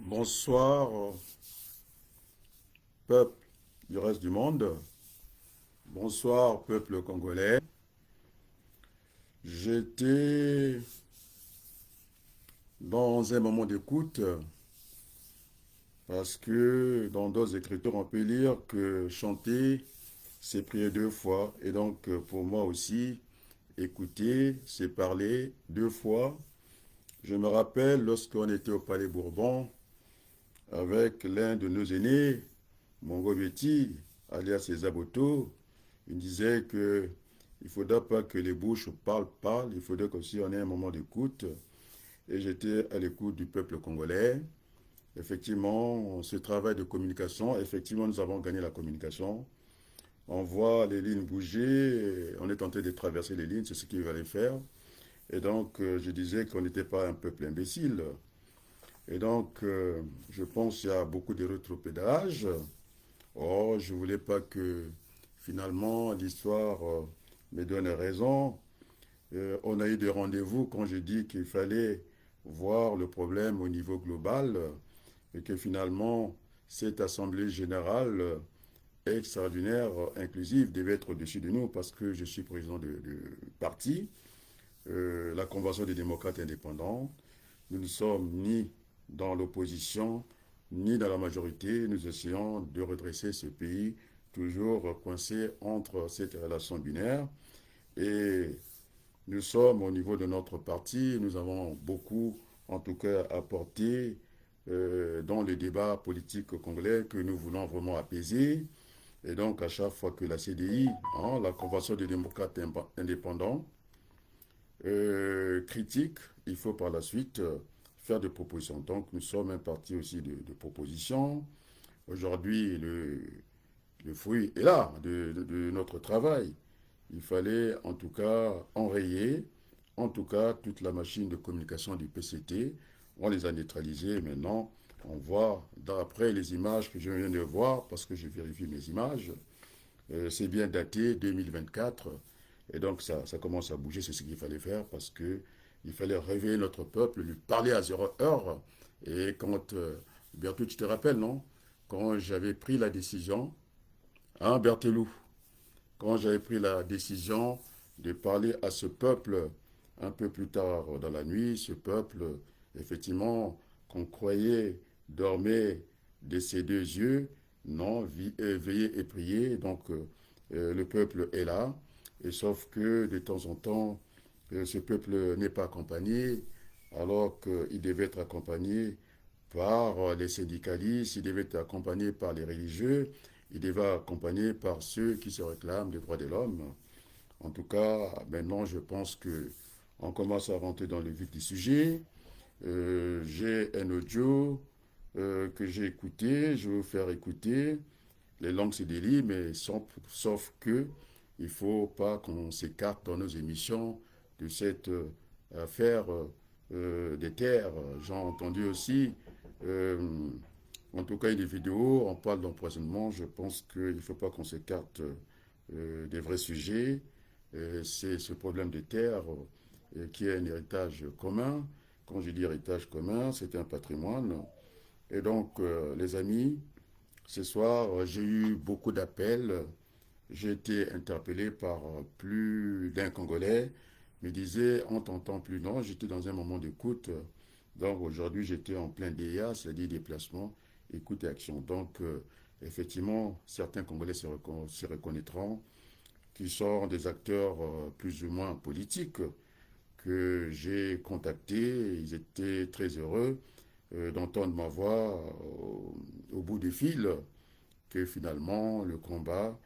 Bonsoir, peuple du reste du monde. Bonsoir, peuple congolais. J'étais dans un moment d'écoute parce que dans d'autres écritures, on peut lire que chanter, c'est prier deux fois. Et donc, pour moi aussi, écouter, c'est parler deux fois. Je me rappelle lorsqu'on était au Palais Bourbon avec l'un de nos aînés, Mongo Betty, alias César Boto. Il disait que il ne faudra pas que les bouches parlent, il faudrait qu'aussi on ait un moment d'écoute. Et j'étais à l'écoute du peuple congolais. Effectivement, ce travail de communication, effectivement, nous avons gagné la communication. On voit les lignes bouger, on est tenté de traverser les lignes, c'est ce qu'il fallait faire. Et donc, je disais qu'on n'était pas un peuple imbécile. Et donc, je pense qu'il y a beaucoup de rétropédalage. Oh, je ne voulais pas que finalement l'histoire me donne raison. On a eu des rendez-vous quand je dis qu'il fallait voir le problème au niveau global et que finalement cette assemblée générale extraordinaire, inclusive, devait être au-dessus de nous parce que je suis président de parti, la Convention des démocrates indépendants. Nous ne sommes ni dans l'opposition, ni dans la majorité. Nous essayons de redresser ce pays, toujours coincé entre cette relation binaire. Et nous sommes au niveau de notre parti, nous avons beaucoup, en tout cas, apporté dans le débat politique congolais que nous voulons vraiment apaiser. Et donc, à chaque fois que la CDI, hein, la Convention des démocrates indépendants, critique, il faut par la suite faire des propositions. Donc, nous sommes un parti aussi de propositions. Aujourd'hui, le fruit est là de notre travail. Il fallait en tout cas enrayer, en tout cas toute la machine de communication du PCT. On les a neutralisés. Maintenant, on voit, d'après les images que je viens de voir, parce que je vérifie mes images, c'est bien daté 2024. Et donc ça commence à bouger, c'est ce qu'il fallait faire, parce que il fallait réveiller notre peuple, lui parler à 0 heure. Et quand, Berthoud, tu te rappelles, non? Quand j'avais pris la décision, hein, Berthelou, quand j'avais pris la décision de parler à ce peuple un peu plus tard dans la nuit, ce peuple, effectivement, qu'on croyait dormait de ses deux yeux, non, veillez et priez, donc le peuple est là, et sauf que de temps en temps, ce peuple n'est pas accompagné, alors qu'il devait être accompagné par les syndicalistes, il devait être accompagné par les religieux, il devait être accompagné par ceux qui se réclament des droits de l'homme. En tout cas, maintenant, je pense que on commence à rentrer dans le vif du sujet. J'ai un audio que j'ai écouté, je vais vous faire écouter. Les langues se délient, mais sauf que il ne faut pas qu'on s'écarte dans nos émissions de cette affaire des terres. J'ai entendu aussi, euh, en tout cas, il y a des vidéos, on parle d'empoisonnement. Je pense qu'il ne faut pas qu'on s'écarte des vrais sujets. C'est ce problème des terres qui est un héritage commun. Quand je dis héritage commun, c'est un patrimoine. Et donc, les amis, ce soir, j'ai eu beaucoup d'appels. J'ai été interpellé par plus d'un Congolais. Me disait, on t'entend plus. Non, j'étais dans un moment d'écoute. Donc aujourd'hui, j'étais en plein DEA, c'est-à-dire déplacement, écoute et action. Donc, effectivement, certains Congolais se reconnaîtront, qui sont des acteurs plus ou moins politiques que j'ai contactés. Ils étaient très heureux d'entendre ma voix au bout du fil, que finalement le combat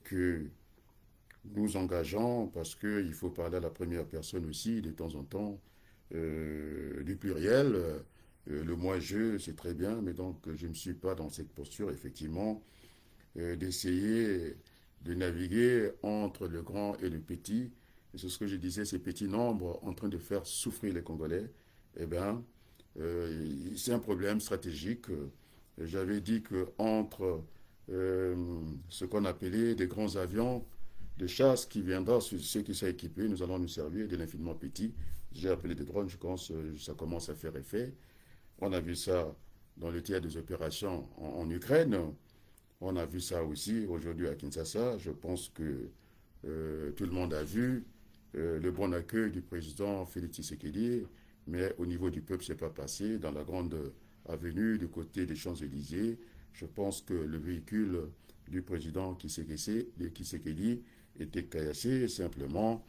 que nous engageons, parce qu'il faut parler à la première personne aussi de temps en temps, du pluriel. Le moi-je, c'est très bien, mais donc je ne suis pas dans cette posture, effectivement, d'essayer de naviguer entre le grand et le petit. Et c'est ce que je disais, ces petits nombres en train de faire souffrir les Congolais. Eh bien, c'est un problème stratégique. J'avais dit que entre ce qu'on appelait des grands avions de chasse qui viendra sur ceux qui sont équipés, nous allons nous servir de l'infiniment petit. J'ai appelé des drones, je pense, ça commence à faire effet. On a vu ça dans le théâtre des opérations en Ukraine. On a vu ça aussi aujourd'hui à Kinshasa. Je pense que tout le monde a vu le bon accueil du président Félix Tshisekedi, mais au niveau du peuple, ce n'est pas passé. Dans la grande avenue du côté des Champs-Élysées, je pense que le véhicule du président Tshisekedi était caillassé simplement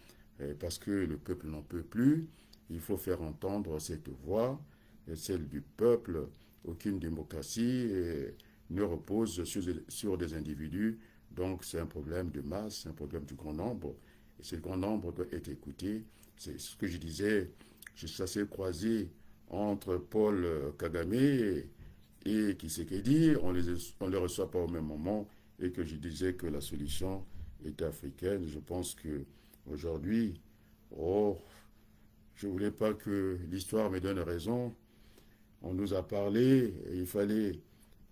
parce que le peuple n'en peut plus. Il faut faire entendre cette voix, celle du peuple. Aucune démocratie ne repose sur des individus. Donc c'est un problème de masse, c'est un problème du grand nombre. Et ce grand nombre doit être écouté. C'est ce que je disais, ça s'est croisé entre Paul Kagame et Tshisekedi. On ne les reçoit pas au même moment et que je disais que la solution est africaine. Je pense que aujourd'hui, oh, je ne voulais pas que l'histoire me donne raison. On nous a parlé et il fallait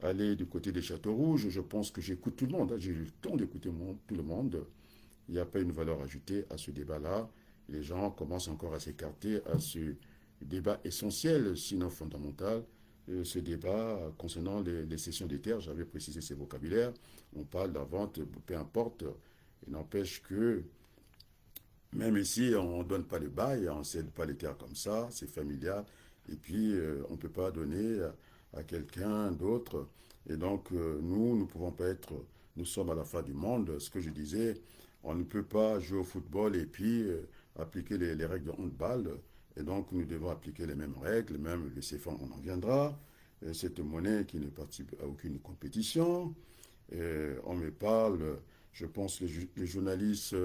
aller du côté des Châteaux Rouges. Je pense que j'écoute tout le monde. J'ai eu le temps d'écouter tout le monde. Il n'y a pas une valeur ajoutée à ce débat-là. Les gens commencent encore à s'écarter à ce débat essentiel, sinon fondamental. Ce débat concernant les cessions des terres, j'avais précisé ces vocabulaires. On parle de la vente, peu importe. Il n'empêche que même ici, on ne donne pas le bail, on ne cède pas les terres comme ça, c'est familial. Et puis, on ne peut pas donner à quelqu'un d'autre. Et donc, nous ne pouvons pas être, nous sommes à la fin du monde. Ce que je disais, on ne peut pas jouer au football et puis appliquer les règles de handball. Et donc, nous devons appliquer les mêmes règles, même le CFA, on en viendra. Cette monnaie qui ne participe à aucune compétition. On me parle, je pense, les journalistes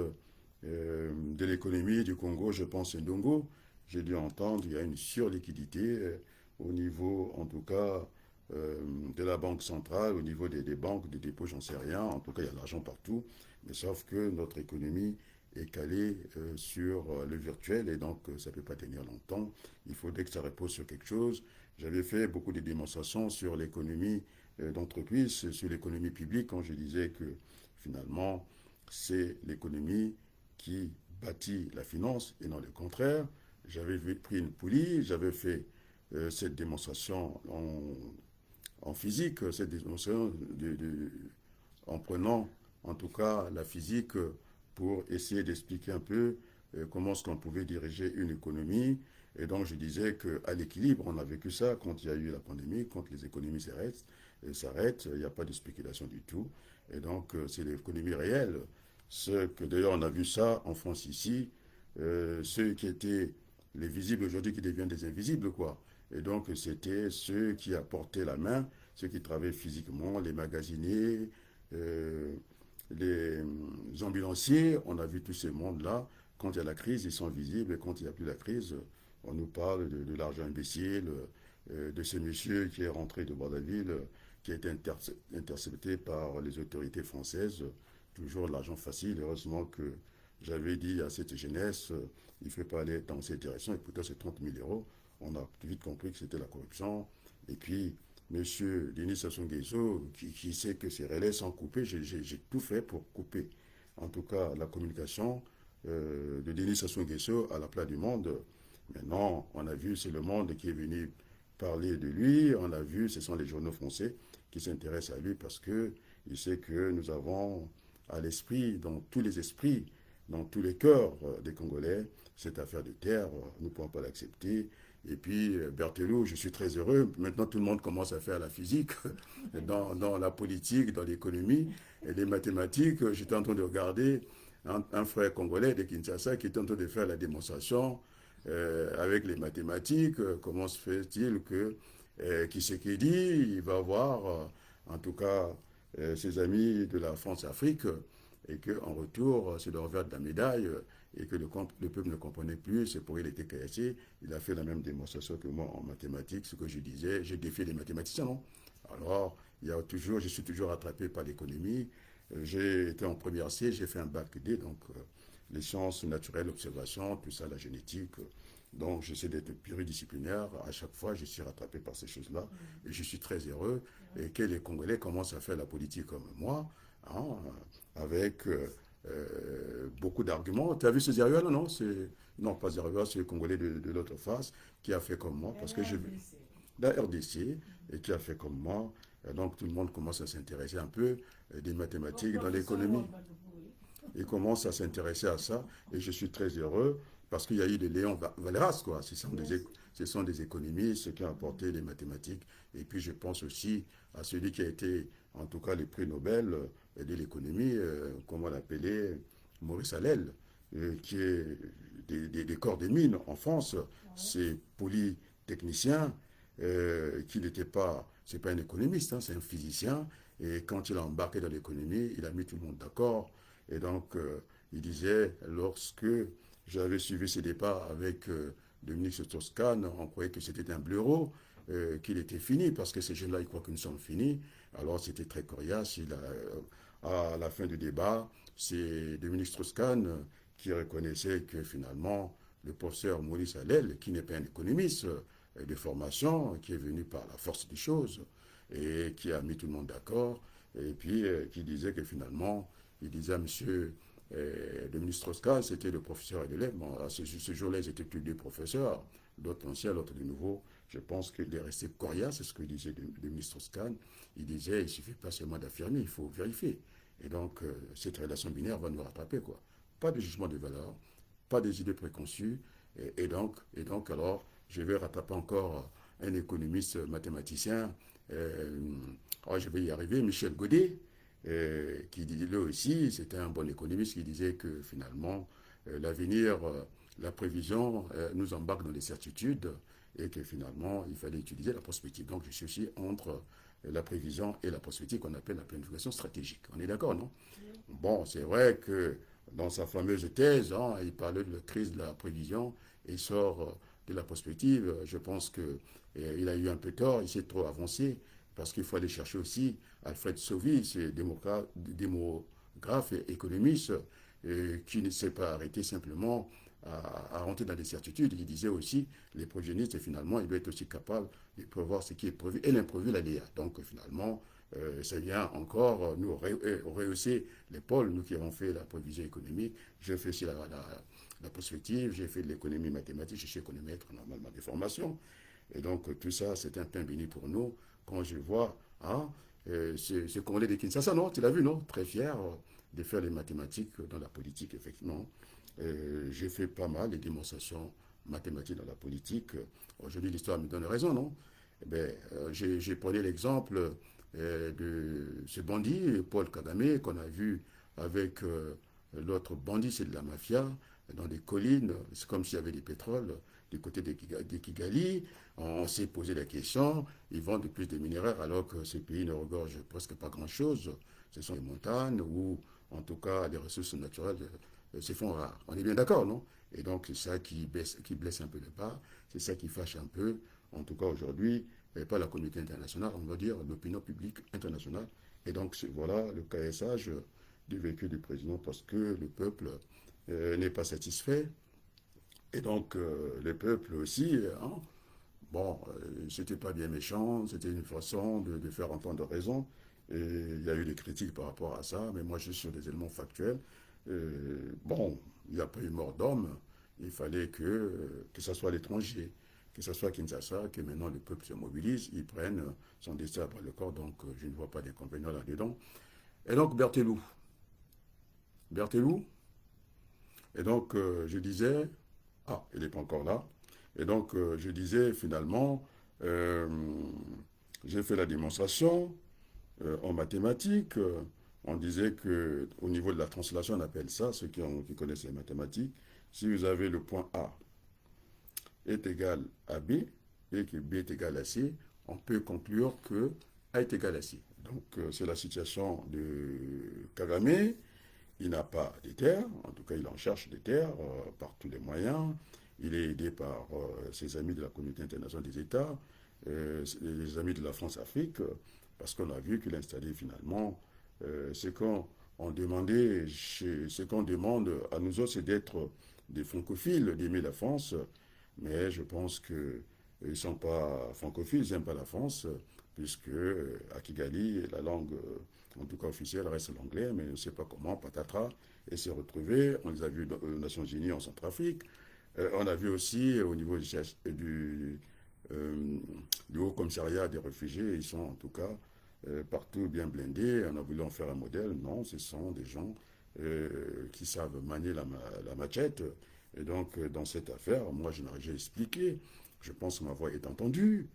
de l'économie du Congo, je pense à Ndongo, j'ai dû entendre, il y a une surliquidité au niveau, en tout cas, de la Banque centrale, au niveau des banques, des dépôts, j'en sais rien. En tout cas, il y a de l'argent partout. Mais sauf que notre économie est calée sur le virtuel et donc ça ne peut pas tenir longtemps. Il faudrait que ça repose sur quelque chose. J'avais fait beaucoup de démonstrations sur l'économie d'entreprise, sur l'économie publique, quand je disais que finalement, c'est l'économie qui bâtit la finance et non le contraire. J'avais pris une poulie, j'avais fait cette démonstration en physique, cette démonstration en prenant en tout cas la physique pour essayer d'expliquer un peu comment est-ce qu'on pouvait diriger une économie. Et donc je disais qu'à l'équilibre, on a vécu ça quand il y a eu la pandémie, quand les économies s'arrêtent, il n'y a pas de spéculation du tout. Et donc c'est l'économie réelle. Ce que d'ailleurs on a vu ça en France ici, ceux qui étaient les visibles aujourd'hui qui deviennent des invisibles, quoi. Et donc c'était ceux qui apportaient la main, ceux qui travaillaient physiquement, les magasiniers, euh, les ambulanciers. On a vu tous ces mondes-là. Quand il y a la crise, ils sont visibles. Et quand il n'y a plus la crise, on nous parle de l'argent imbécile, de ce monsieur qui est rentré de Brazzaville, qui a été intercepté par les autorités françaises. Toujours l'argent facile. Heureusement que j'avais dit à cette jeunesse, il ne faut pas aller dans cette direction. Et pourtant, c'est 30 000 euros. On a vite compris que c'était la corruption. Et puis, monsieur Denis Sassou Nguesso, qui sait que ces relais sont coupés, j'ai tout fait pour couper. En tout cas, la communication de Denis Sassou Nguesso à la place du monde. Maintenant, on a vu, c'est le monde qui est venu parler de lui. On a vu, ce sont les journaux français qui s'intéressent à lui parce que il sait que nous avons à l'esprit, dans tous les esprits, dans tous les cœurs des Congolais, cette affaire de terre, nous ne pouvons pas l'accepter. Et puis, Berthelot, je suis très heureux. Maintenant, tout le monde commence à faire la physique, dans la politique, dans l'économie, et les mathématiques. J'étais en train de regarder un frère congolais de Kinshasa qui était en train de faire la démonstration avec les mathématiques. Comment se fait-il que Tshisekedi, il va avoir, en tout cas, ses amis de la France-Afrique, et qu'en retour, c'est le revers de la médaille, et que le peuple ne comprenait plus, c'est pour il était caillassé. Il a fait la même démonstration que moi en mathématiques, ce que je disais, j'ai défié les mathématiciens, non? Alors, je suis toujours attrapé par l'économie. J'ai été en première C, j'ai fait un bac D, donc les sciences naturelles, l'observation, tout ça, la génétique. Donc, j'essaie d'être pluridisciplinaire. À chaque fois, je suis rattrapé par ces choses-là. Et je suis très heureux. Et que les Congolais commencent à faire la politique comme moi, hein, avec beaucoup d'arguments. Tu as vu ce Zéruel, non? Non, pas Zéruel, c'est le Congolais de l'autre face qui a fait comme moi. Parce que la RDC, et qui a fait comme moi. Donc tout le monde commence à s'intéresser un peu des mathématiques dans l'économie. Il commence à s'intéresser à ça, et je suis très heureux parce qu'il y a eu des Léon Valras, quoi. Ce sont des économistes qui ont apporté les mathématiques. Et puis je pense aussi à celui qui a été, en tout cas, le prix Nobel de l'économie, comme on l'appelait, Maurice Allel, qui est des corps des mines en France. C'est polytechnicien, qui n'était pas, c'est pas un économiste, hein, c'est un physicien. Et quand il a embarqué dans l'économie, il a mis tout le monde d'accord. Et donc, il disait, lorsque j'avais suivi ses débats avec Dominique Strauss-Kahn, on croyait que c'était un blaireau, qu'il était fini, parce que ces jeunes-là, ils croient que nous sommes finis. Alors, c'était très coriace. À la fin du débat, c'est Dominique Strauss-Kahn qui reconnaissait que finalement, le professeur Maurice Allel, qui n'est pas un économiste de formation, qui est venu par la force des choses, et qui a mis tout le monde d'accord, et puis qui disait que finalement, il disait à M. Dominique Strauss-Kahn, c'était le professeur et l'élève. Bon, ce jour-là, ils étaient tous deux professeurs, l'autre ancien, l'autre de nouveau. Je pense qu'il est resté coriace, c'est ce que disait Dominique Strauss-Kahn. Il disait, il ne suffit pas seulement d'affirmer, il faut vérifier. Et donc, cette relation binaire va nous rattraper, quoi. Pas de jugement de valeur, pas des idées préconçues. Et donc, alors, je vais rattraper encore un économiste mathématicien. Je vais y arriver, Michel Godet, qui dit, lui aussi, c'était un bon économiste qui disait que finalement, l'avenir, la prévision nous embarque dans les certitudes et que finalement, il fallait utiliser la prospective. Donc, je suis aussi entre la prévision et la prospective qu'on appelle la planification stratégique. On est d'accord, non? Bon, c'est vrai que dans sa fameuse thèse, hein, il parlait de la crise de la prévision et il sort de la prospective. Je pense qu'il a eu un peu tort, il s'est trop avancé parce qu'il faut aller chercher aussi Alfred Sauvy, c'est démographe et économiste qui ne s'est pas arrêté simplement à rentrer dans des certitudes. Il disait aussi, les progénistes, finalement, ils doivent être aussi capables de prévoir ce qui est prévu et l'imprévu, l'aléa. Donc, finalement, ça vient encore nous rehausser l'épaule, nous qui avons fait la prévision économique. J'ai fait aussi la prospective, j'ai fait de l'économie mathématique, je suis économètre normalement de formation. Et donc, tout ça, c'est un pain béni pour nous. Quand je vois, hein, ce Congolais de Kinshasa, non, tu l'as vu, non? Très fier de faire les mathématiques dans la politique, effectivement. J'ai fait pas mal de démonstrations mathématiques dans la politique. Aujourd'hui, l'histoire me donne raison, non? Eh bien, j'ai pris l'exemple de ce bandit, Paul Kagame, qu'on a vu avec l'autre bandit, c'est de la mafia, dans des collines, c'est comme s'il y avait du pétrole du côté de Kigali. On s'est posé la question, ils vendent plus de minerais alors que ce pays ne regorge presque pas grand-chose. Ce sont les montagnes ou en tout cas les ressources naturelles se font rares. On est bien d'accord, non? Et donc c'est ça qui blesse un peu le bas, c'est ça qui fâche un peu, en tout cas aujourd'hui, pas la communauté internationale, on va dire l'opinion publique internationale. Et donc voilà le caessage du véhicule du président parce que le peuple n'est pas satisfait. Et donc le peuple aussi, hein, bon, c'était pas bien méchant, c'était une façon de faire entendre raison. Et il y a eu des critiques par rapport à ça, mais moi je suis sur des éléments factuels. Bon, il n'y a pas eu mort d'homme, il fallait que ce soit l'étranger, que ce soit Kinshasa, que maintenant le peuple se mobilise, ils prennent son destin après le corps, donc je ne vois pas d'inconvénient là-dedans. Et donc Berthelou, et donc je disais, ah, il n'est pas encore là, et donc je disais finalement, euh, j'ai fait la démonstration, en mathématiques, on disait que au niveau de la translation, on appelle ça, ceux qui connaissent les mathématiques, si vous avez le point A est égal à B et que B est égal à C, on peut conclure que A est égal à C. Donc c'est la situation de Kagame. Il n'a pas de terres, en tout cas il en cherche des terres par tous les moyens. Il est aidé par ses amis de la communauté internationale des États, les amis de la France-Afrique, parce qu'on a vu qu'il a installé finalement ce qu'on demandait, ce qu'on demande à nous autres, c'est d'être des francophiles, d'aimer la France, mais je pense qu'ils ne sont pas francophiles, ils n'aiment pas la France, puisque à Kigali, la langue, en tout cas officielle, reste l'anglais, mais on ne sait pas comment, patatras, et s'est retrouvé, on les a vus aux Nations Unies en Centrafrique, on a vu aussi au niveau du Haut Commissariat des réfugiés, ils sont en tout cas partout bien blindés. On a voulu en faire un modèle. Non, ce sont des gens qui savent manier la machette. Et donc, dans cette affaire, moi, je n'ai rien expliqué. Je pense que ma voix est entendue.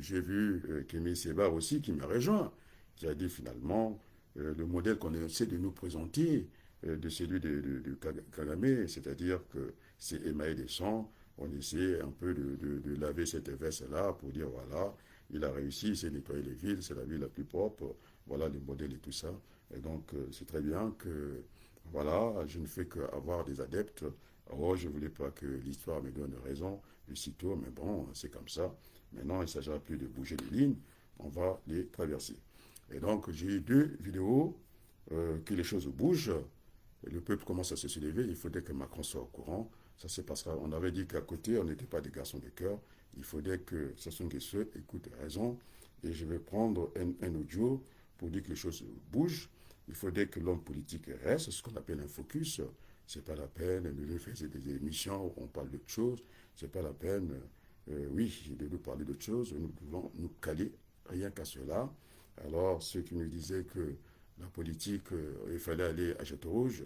J'ai vu Kémy Sébar aussi qui m'a rejoint, qui a dit finalement le modèle qu'on essaie de nous présenter de celui de Kagame, c'est-à-dire que c'est émaillé des sangs. On essaie un peu de laver cette veste-là pour dire voilà, il a réussi, il s'est nettoyé les villes, c'est la ville la plus propre, voilà le modèle et tout ça. Et donc, c'est très bien que, voilà, je ne fais qu'avoir des adeptes. Oh, je ne voulais pas que l'histoire me donne raison, aussitôt, mais bon, c'est comme ça. Maintenant, il ne s'agira plus de bouger les lignes, on va les traverser. Et donc, j'ai eu 2 vidéos, que les choses bougent, le peuple commence à se soulever, il faudrait que Macron soit au courant. Ça se passera. On avait dit qu'à côté, on n'était pas des garçons de cœur. Il faudrait que Sassou Nguesso écoute raison. Et je vais prendre un audio pour dire que les choses bougent. Il faudrait que l'homme politique reste, ce qu'on appelle un focus. C'est pas la peine de nous faire des émissions où on parle d'autre chose. C'est pas la peine, oui, de nous parler d'autre chose. Nous devons nous caler rien qu'à cela. Alors, ceux qui nous disaient que la politique, il fallait aller à Château Rouge,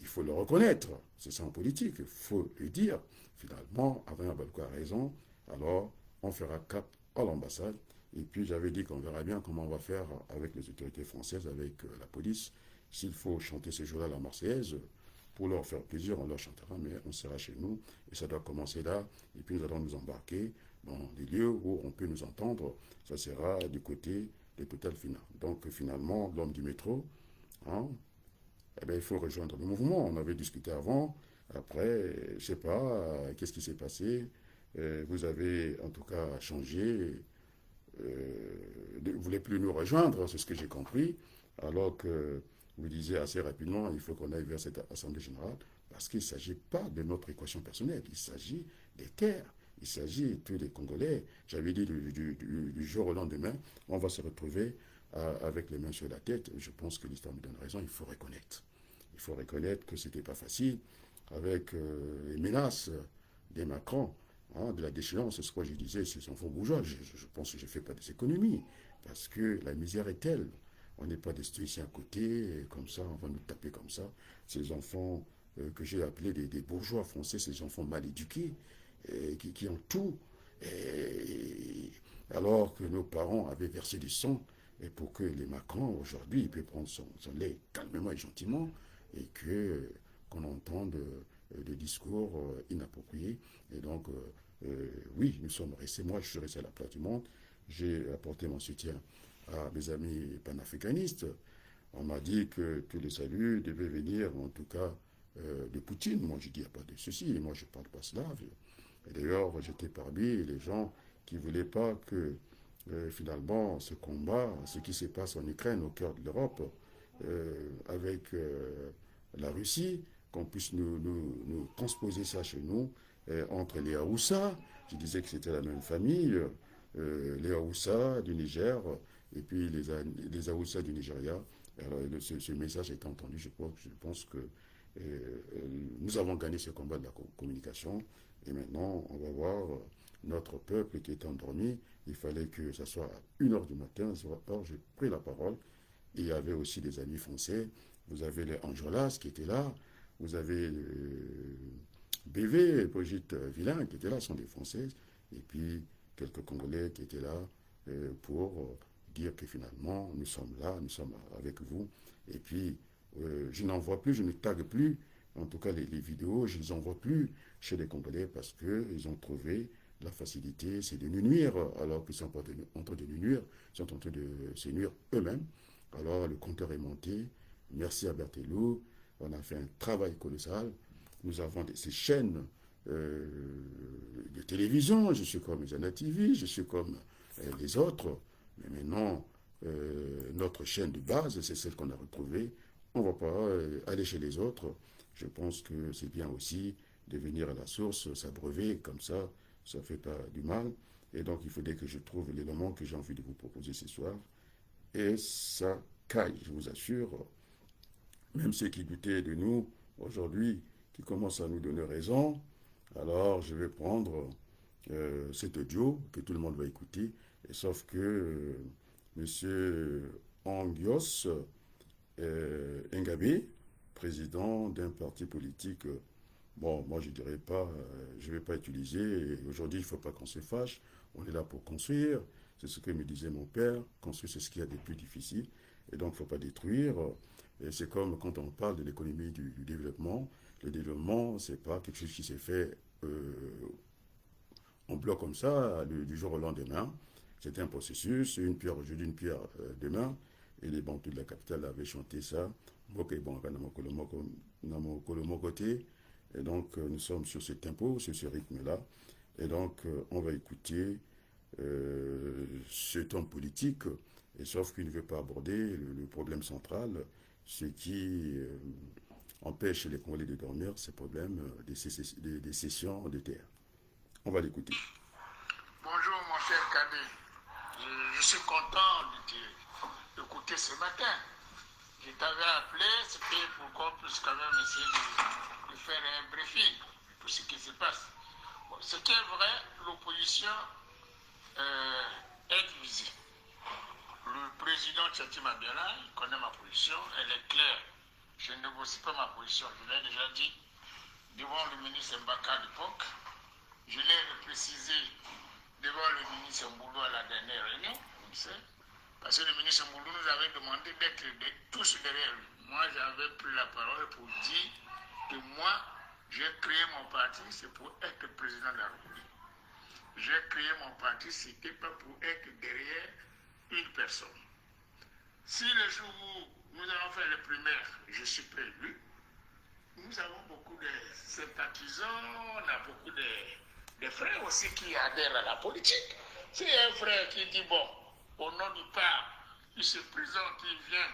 il faut le reconnaître. C'est ça en politique, il faut le dire. Finalement, Adrien Abalko a raison. Alors, on fera cap à l'ambassade. Et puis, j'avais dit qu'on verra bien comment on va faire avec les autorités françaises, avec la police. S'il faut chanter ces jours-là la Marseillaise, pour leur faire plaisir, on leur chantera, mais on sera chez nous. Et ça doit commencer là. Et puis, nous allons nous embarquer dans des lieux où on peut nous entendre. Ça sera du côté de Total Final. Donc, finalement, l'homme du métro, hein, eh bien, il faut rejoindre le mouvement. On avait discuté avant. Après, je ne sais pas, qu'est-ce qui s'est passé. Vous avez en tout cas changé. Vous ne voulez plus nous rejoindre, c'est ce que j'ai compris. Alors que vous disiez assez rapidement, il faut qu'on aille vers cette Assemblée générale. Parce qu'il ne s'agit pas de notre équation personnelle. Il s'agit des terres. Il s'agit de tous les Congolais. J'avais dit du jour au lendemain, on va se retrouver avec les mains sur la tête. Je pense que l'histoire me donne raison, il faut reconnaître. Il faut reconnaître que ce n'était pas facile avec les menaces des Macron, hein, de la déchéance. C'est ce que je disais, ces enfants bourgeois. Je pense que je ne fais pas des économies parce que la misère est telle. On n'est pas des stoïciens à côté, comme ça, on va nous taper comme ça. Ces enfants que j'ai appelés des bourgeois français, ces enfants mal éduqués, qui ont tout. Alors que nos parents avaient versé du sang et pour que les Macron, aujourd'hui, il peut prendre son lait calmement et gentiment et qu'on entende des discours inappropriés. Et donc, oui, nous sommes restés, moi je suis resté à la place du monde, j'ai apporté mon soutien à mes amis panafricanistes. On m'a dit que tous les saluts devaient venir, en tout cas, de Poutine. Moi, je dis, il n'y a pas de souci, moi je ne parle pas slave. Et d'ailleurs, j'étais parmi les gens qui ne voulaient pas que finalement ce combat, ce qui se passe en Ukraine, au cœur de l'Europe, avec la Russie, qu'on puisse nous transposer ça chez nous, entre les Haoussa, je disais que c'était la même famille, les Haoussa du Niger, et puis les Haoussa du Nigeria. Alors, ce message est entendu, je pense que nous avons gagné ce combat de la communication, et maintenant, on va voir notre peuple qui est endormi. Il fallait que ça soit à 1h du matin. Alors, j'ai pris la parole. Et il y avait aussi des amis français. Vous avez les Anjolas qui étaient là. Vous avez BV, Brigitte Villain qui étaient là, sont des Françaises. Et puis, quelques Congolais qui étaient là pour dire que finalement, nous sommes là, nous sommes avec vous. Et puis, je n'en vois plus, je ne tague plus. En tout cas, les vidéos, je ne les envoie plus chez les Congolais parce qu'ils ont trouvé la facilité, c'est de nous nuire, alors qu'ils sont pas en train de nous nuire, ils sont en train de se nuire eux-mêmes. Alors, le compteur est monté. Merci à Berthelou. On a fait un travail colossal. Nous avons ces chaînes de télévision. Je suis comme Zana TV, je suis comme les autres. Mais maintenant, notre chaîne de base, c'est celle qu'on a retrouvée. On ne va pas aller chez les autres. Je pense que c'est bien aussi de venir à la source, s'abreuver, comme ça ne fait pas du mal. Et donc, il faudrait que je trouve l'élément que j'ai envie de vous proposer ce soir. Et ça caille, je vous assure. Même ceux qui doutaient de nous, aujourd'hui, qui commencent à nous donner raison. Alors, je vais prendre cet audio que tout le monde va écouter, et sauf que M. Angios Ngabe, président d'un parti politique, bon, moi je dirais pas, je vais pas utiliser, aujourd'hui il ne faut pas qu'on se fâche, on est là pour construire, c'est ce que me disait mon père, construire c'est ce qu'il y a de plus difficile, et donc il ne faut pas détruire, et c'est comme quand on parle de l'économie du développement, le développement c'est pas quelque chose qui s'est fait en bloc comme ça, du jour au lendemain, c'était un processus, une pierre aujourd'hui, une pierre demain, et les Bantous de la capitale avaient chanté ça, Moke Banka Namokolo côté. Et donc, nous sommes sur ce tempo, sur ce rythme-là. Et donc, on va écouter ce ton politique, et sauf qu'il ne veut pas aborder le problème central, ce qui empêche les Congolais de dormir, ce problème des cessions de terre. On va l'écouter. Bonjour mon cher Kadé. Je suis content de t'écouter ce matin. Je t'avais appelé, c'était pour qu'on puisse quand même essayer de faire un briefing pour ce qui se passe. Bon, ce qui est vrai, l'opposition est divisée. Le président Tchati Mabela, il connaît ma position, elle est claire. Je ne négocie pas ma position, je l'ai déjà dit devant le ministre Mbaka à l'époque. Je l'ai précisé devant le ministre Mboulou à la dernière réunion, vous savez, parce que le ministre Mboulou nous avait demandé d'être tous derrière lui. Moi, j'avais pris la parole pour dire que moi, j'ai créé mon parti, c'est pour être président de la République. J'ai créé mon parti, ce n'était pas pour être derrière une personne. Si le jour où nous allons faire les primaires, je suis prévu, nous avons beaucoup de sympathisants, on a beaucoup de frères aussi qui adhèrent à la politique. S'il y a un frère qui dit, bon, au nom du père, il se présente, il vient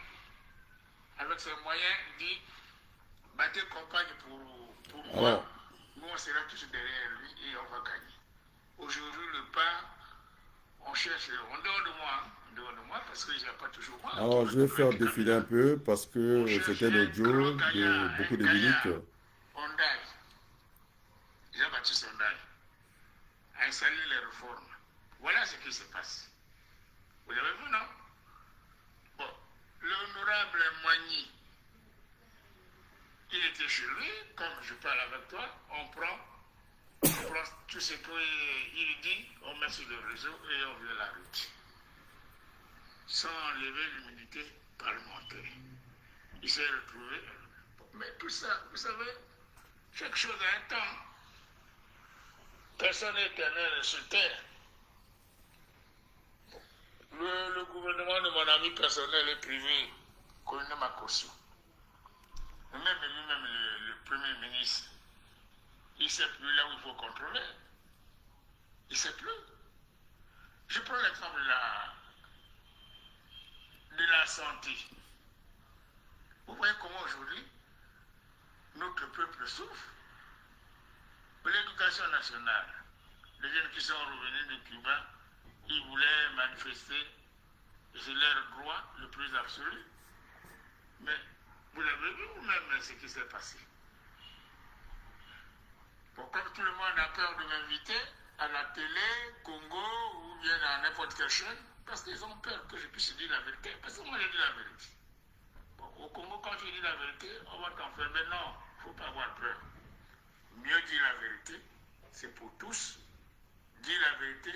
avec ses moyens, il dit, battez campagne pour moi, nous on sera tous derrière lui et on va gagner. Aujourd'hui, le pas, on cherche en dehors de moi, parce que je n'ai pas toujours moi. Alors, je vais faire défiler un peu parce que c'était l'audio de beaucoup de minutes. Ondai, Jean-Baptiste Ondai, a installé les réformes. Voilà ce qui se passe. Vous avez vu, non? Bon, l'honorable Magny, il était chez lui, comme je parle avec toi, on prend tout ce qu'il dit, on met sur le réseau et on vient la route. Sans enlever l'immunité parlementaire. Il s'est retrouvé. Mais tout ça, vous savez, chaque chose a un temps. Personne n'est éternel sur terre. Le gouvernement de mon ami personnel est privé, colonel Makosso. Même lui-même, le premier ministre, il ne sait plus là où il faut contrôler. Il ne sait plus. Je prends l'exemple de la santé. Vous voyez comment aujourd'hui, notre peuple souffre. Pour l'éducation nationale, les jeunes qui sont revenus de Cuba, ils voulaient manifester, c'est leur droit le plus absolu. Mais vous l'avez vu vous-même ce qui s'est passé. Bon, comme tout le monde a peur de m'inviter à la télé, Congo ou bien à n'importe quelle chaîne, parce qu'ils ont peur que je puisse dire la vérité. Parce que moi, j'ai dit la vérité. Bon, au Congo, quand tu dis la vérité, on va t'enfermer. Non, il ne faut pas avoir peur. Mieux dire la vérité, c'est pour tous. Dire la vérité,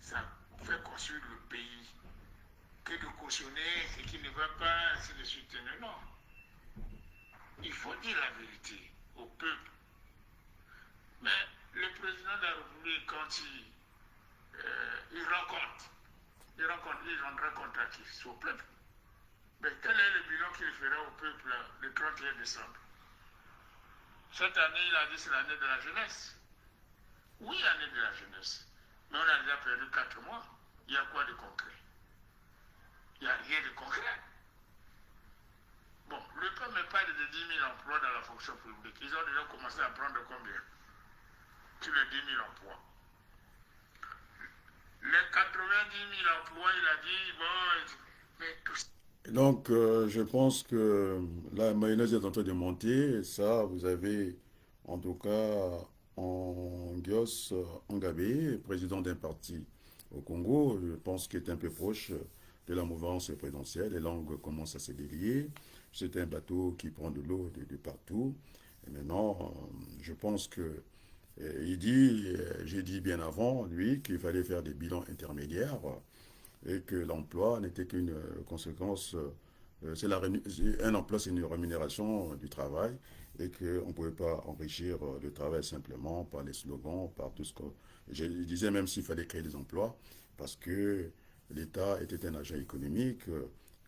ça fait construire le pays. Que de cautionner ce qui ne va pas, c'est de soutenir. Non. Il faut dire la vérité au peuple. Mais le président de la République, quand il rencontre à qui? C'est au peuple. Mais quel est le bilan qu'il fera au peuple le 31 décembre? Cette année, il a dit c'est l'année de la jeunesse. Oui, l'année de la jeunesse. Mais on a déjà perdu 4 mois. Il y a quoi de concret? Il n'y a rien de concret. Bon, le peuple me parle de 10 000 emplois dans la fonction publique. Ils ont déjà commencé à prendre combien? Sur les 10 000 emplois. Les 90 000 emplois, il a dit, bon, mais tout ça. Donc, je pense que la mayonnaise est en train de monter. Et ça, vous avez en tout cas en Angios Angabé, président d'un parti au Congo, je pense qu'il est un peu proche de la mouvance présidentielle. Les langues commencent à se délier. C'est un bateau qui prend de l'eau de partout. Et maintenant, je pense que il dit, j'ai dit bien avant, lui, qu'il fallait faire des bilans intermédiaires et que l'emploi n'était qu'une conséquence. Un emploi, c'est une rémunération du travail et qu'on ne pouvait pas enrichir le travail simplement par les slogans, par tout ce que. Je disais même s'il fallait créer des emplois parce que l'État était un agent économique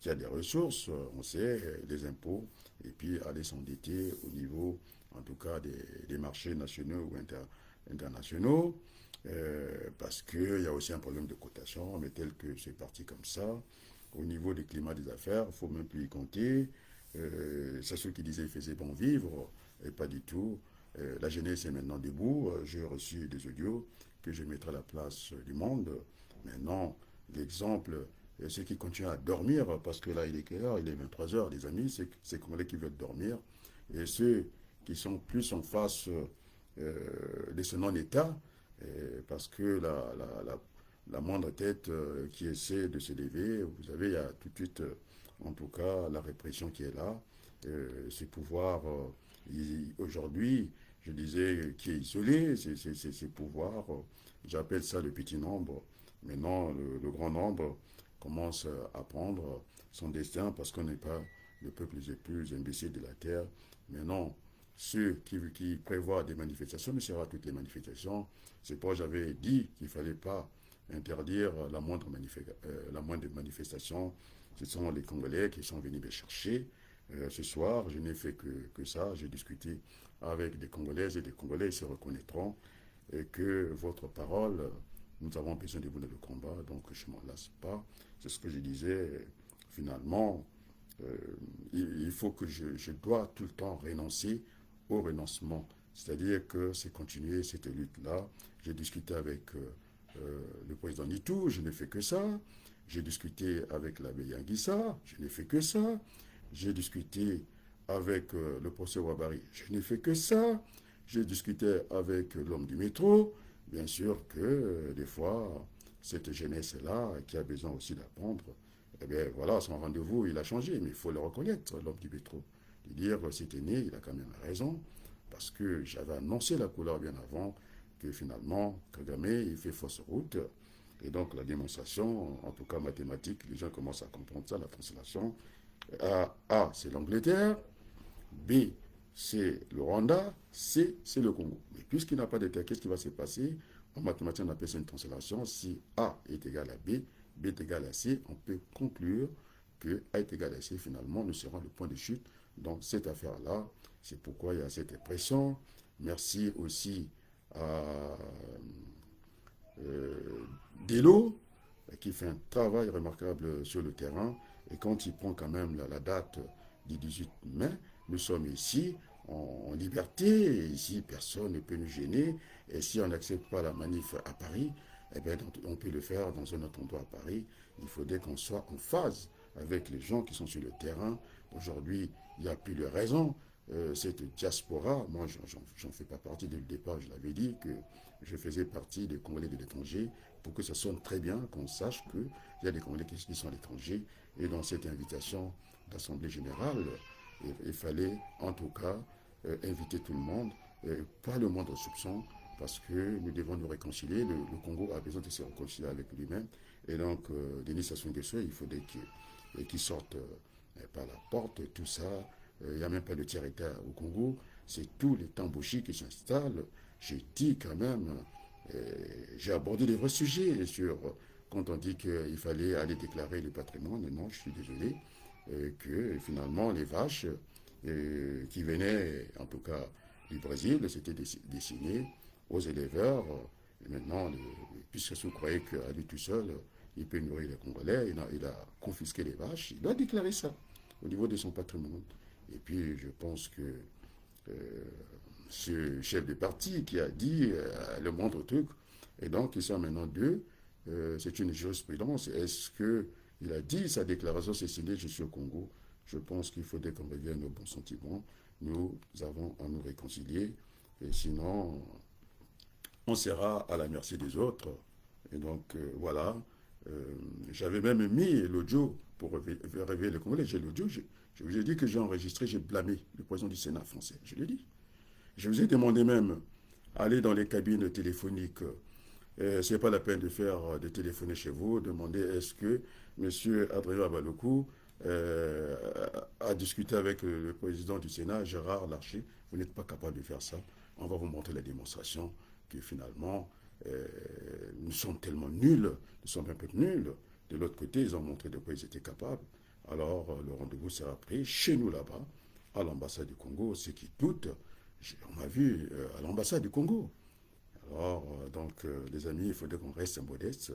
qui a des ressources, on sait, des impôts, et puis aller s'endetter au niveau, en tout cas, des marchés nationaux ou internationaux. Parce qu'il y a aussi un problème de cotation, mais tel que c'est parti comme ça, au niveau du climat des affaires, il ne faut même plus y compter. C'est ceux qui disaient qu'il faisait bon vivre, et pas du tout. La jeunesse est maintenant debout. J'ai reçu des audios que je mettrai à la place du monde. Maintenant, l'exemple, ceux qui continuent à dormir, parce que là, il est quelle heure? Il est 23 heures, les amis, c'est Congolais qui veulent dormir. Et ceux qui sont plus en face de ce non-État, parce que la moindre tête qui essaie de se lever, vous savez, il y a tout de suite, en tout cas, la répression qui est là. Ce pouvoir, aujourd'hui, je disais, qui est isolé, ces pouvoirs, j'appelle ça le petit nombre. Maintenant, le grand nombre commence à prendre son destin parce qu'on n'est pas le peuple le plus imbécile de la terre. Maintenant, ceux qui prévoient des manifestations, mais ce sera toutes les manifestations. C'est pourquoi j'avais dit qu'il ne fallait pas interdire la moindre manifestation. Ce sont les Congolais qui sont venus les chercher. Ce soir, je n'ai fait que ça. J'ai discuté avec des Congolaises et des Congolais, ils se reconnaîtront et que votre parole, nous avons besoin de vous dans le combat, donc je ne m'en lasse pas. C'est ce que je disais. Finalement, il faut que je dois tout le temps renoncer au renoncement. C'est-à-dire que c'est continuer cette lutte-là. J'ai discuté avec le président Nitou, je n'ai fait que ça. J'ai discuté avec l'abbé Yanguissa, je n'ai fait que ça. J'ai discuté avec le professeur Wabari, je n'ai fait que ça. J'ai discuté avec l'homme du métro. Bien sûr que des fois, cette jeunesse-là, qui a besoin aussi d'apprendre, eh bien voilà, son rendez-vous, il a changé, mais il faut le reconnaître, l'homme du métro. De dire, c'était né, il a quand même raison, parce que j'avais annoncé la couleur bien avant, que finalement, Kagame, il fait fausse route. Et donc, la démonstration, en tout cas mathématique, les gens commencent à comprendre ça, la translation. A, c'est l'Angleterre. B, c'est le Rwanda. C, c'est le Congo. Mais puisqu'il n'a pas d'état, qu'est-ce qui va se passer? En mathématiques, on appelle ça une translation. Si A est égal à B, B est égal à C, on peut conclure que A est égal à C, finalement, nous serons le point de chute dans cette affaire-là. C'est pourquoi il y a cette pression. Merci aussi à Delo, qui fait un travail remarquable sur le terrain. Et quand il prend quand même la date du 18 mai, nous sommes ici en liberté. Et ici, personne ne peut nous gêner. Et si on n'accepte pas la manif à Paris, eh bien, on peut le faire dans un autre endroit à Paris. Il faudrait qu'on soit en phase avec les gens qui sont sur le terrain. Aujourd'hui, il n'y a plus de raison. Cette diaspora, moi, j'en fais pas partie dès le départ. Je l'avais dit que je faisais partie des Congolais de l'étranger pour que ça sonne très bien, qu'on sache qu'il y a des Congolais qui sont à l'étranger. Et dans cette invitation d'Assemblée générale, il fallait en tout cas inviter tout le monde, pas le moindre soupçon, parce que nous devons nous réconcilier. Le Congo a besoin de se réconcilier avec lui-même. Et donc, Denis Sassou Nguesso, il faudrait qu'il sorte par la porte, tout ça. Il n'y a même pas de tiers-État au Congo. C'est tous les tambouchis qui s'installent. J'ai dit quand même, j'ai abordé des vrais sujets sur quand on dit qu'il fallait aller déclarer le patrimoine. Non, je suis désolé. Que finalement, les vaches qui venaient, en tout cas du Brésil, c'était destiné aux éleveurs. Et maintenant, puisque vous croyez qu'à lui tout seul, il peut nourrir les Congolais, il a confisqué les vaches, il doit déclarer ça au niveau de son patrimoine. Et puis, je pense que ce chef de parti qui a dit le moindre truc, et donc ils sont maintenant deux, c'est une jurisprudence. Est-ce qu'il a dit sa déclaration, c'est signé, je suis au Congo? Je pense qu'il faudrait qu'on revienne aux bons sentiments. Nous avons à nous réconcilier, et sinon, on sera à la merci des autres. Et donc, voilà. J'avais même mis l'audio pour réveiller les Congolais. J'ai l'audio. Je vous ai dit que j'ai enregistré, j'ai blâmé le président du Sénat français. Je l'ai dit. Je vous ai demandé même aller dans les cabines téléphoniques. Ce n'est pas la peine de faire de téléphoner chez vous. Demander est-ce que M. Adrien Balokou a discuté avec le président du Sénat, Gérard Larcher. Vous n'êtes pas capable de faire ça. On va vous montrer la démonstration que finalement, nous sommes tellement nuls, nous sommes un peu nuls. De l'autre côté, ils ont montré de quoi ils étaient capables. Alors, le rendez-vous sera pris chez nous là-bas, à l'ambassade du Congo. Ceux qui doutent, on m'a vu à l'ambassade du Congo. Alors, les amis, il faudrait qu'on reste modeste.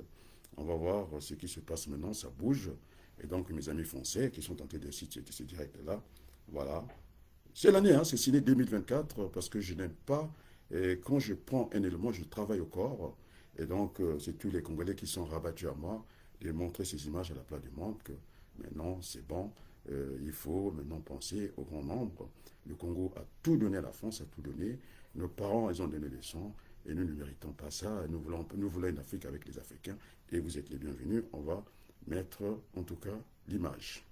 On va voir ce qui se passe maintenant, ça bouge. Et donc, mes amis français qui sont en train de citer ce direct-là, voilà. C'est l'année, hein, c'est signé 2024, parce que je n'aime pas, et quand je prends un élément, je travaille au corps. Et donc, c'est tous les Congolais qui sont rabattus à moi de montrer ces images à la place du monde que maintenant, c'est bon, il faut maintenant penser au grand nombre. Le Congo a tout donné à la France, a tout donné. Nos parents, ils ont donné le sang. Et nous ne méritons pas ça. Nous voulons une Afrique avec les Africains. Et vous êtes les bienvenus. On va mettre, en tout cas, l'image.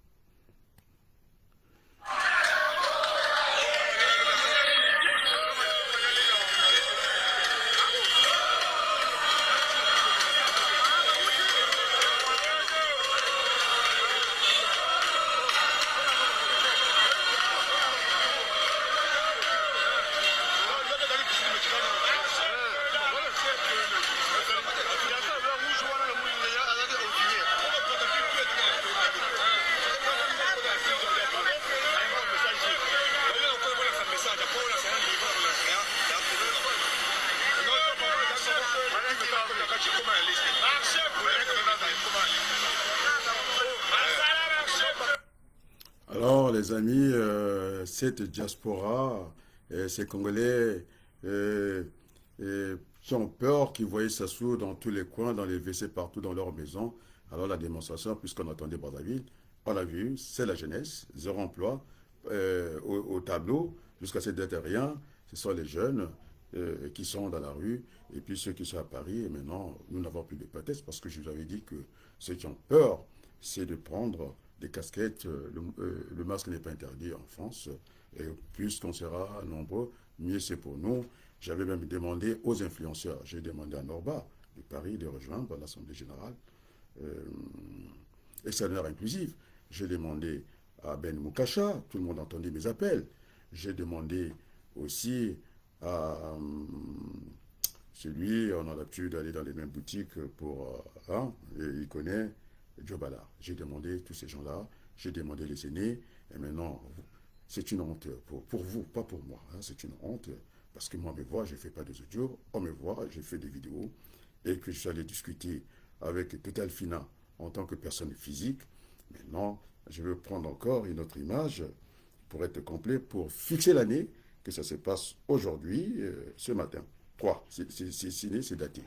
Alors, les amis, cette diaspora, ces Congolais qui ont peur, qui voyaient Sassou dans tous les coins, dans les WC, partout dans leur maison. Alors, la démonstration, puisqu'on attendait Brazzaville, on l'a vu, c'est la jeunesse, zéro emploi, au tableau, jusqu'à cette date, rien. Ce sont les jeunes qui sont dans la rue, et puis ceux qui sont à Paris. Et maintenant, nous n'avons plus de prétexte, parce que je vous avais dit que ceux qui ont peur, c'est de prendre des casquettes. Le masque n'est pas interdit en France. Et puisqu'on sera nombreux, mieux c'est pour nous. J'avais même demandé aux influenceurs, j'ai demandé à Norba de Paris de rejoindre l'Assemblée générale extraordinaire inclusive. J'ai demandé à Ben Moukasha, tout le monde entendait mes appels. J'ai demandé aussi à celui, on a l'habitude d'aller dans les mêmes boutiques pour... et il connaît Joe Ballard. J'ai demandé tous ces gens-là, j'ai demandé les aînés, et maintenant, c'est une honte pour vous, pas pour moi. Hein, c'est une honte, parce que moi, on me voit, je ne fais pas des audios, on me voit, je fais des vidéos, et que je suis allé discuter avec Total Fina en tant que personne physique. Maintenant, je veux prendre encore une autre image pour être complet, pour fixer l'année que ça se passe aujourd'hui, ce matin. 3, c'est signé, c'est daté.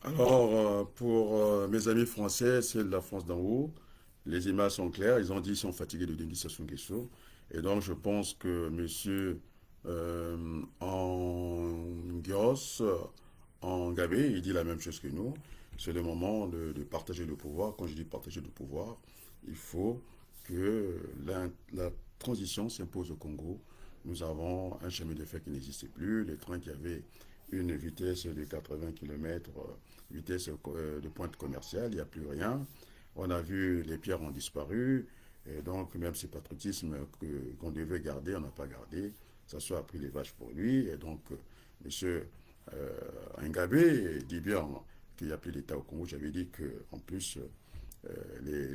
Alors, pour mes amis français, c'est de la France d'en haut. Les images sont claires. Ils ont dit qu'ils sont fatigués de Denis Sassou Nguesso. Et donc, je pense que M. Anguios, Ngabé, il dit la même chose que nous. C'est le moment de partager le pouvoir. Quand je dis partager le pouvoir, il faut que la transition s'impose au Congo. Nous avons un chemin de fer qui n'existe plus. Les trains qui avaient une vitesse de 80 km, vitesse de pointe commerciale, il n'y a plus rien. On a vu les pierres ont disparu, et donc même ce patriotisme qu'on devait garder, on n'a pas gardé. Ça soit a pris les vaches pour lui, et donc M. Ngabé dit bien qu'il n'y a plus d'État au Congo. J'avais dit qu'en plus, les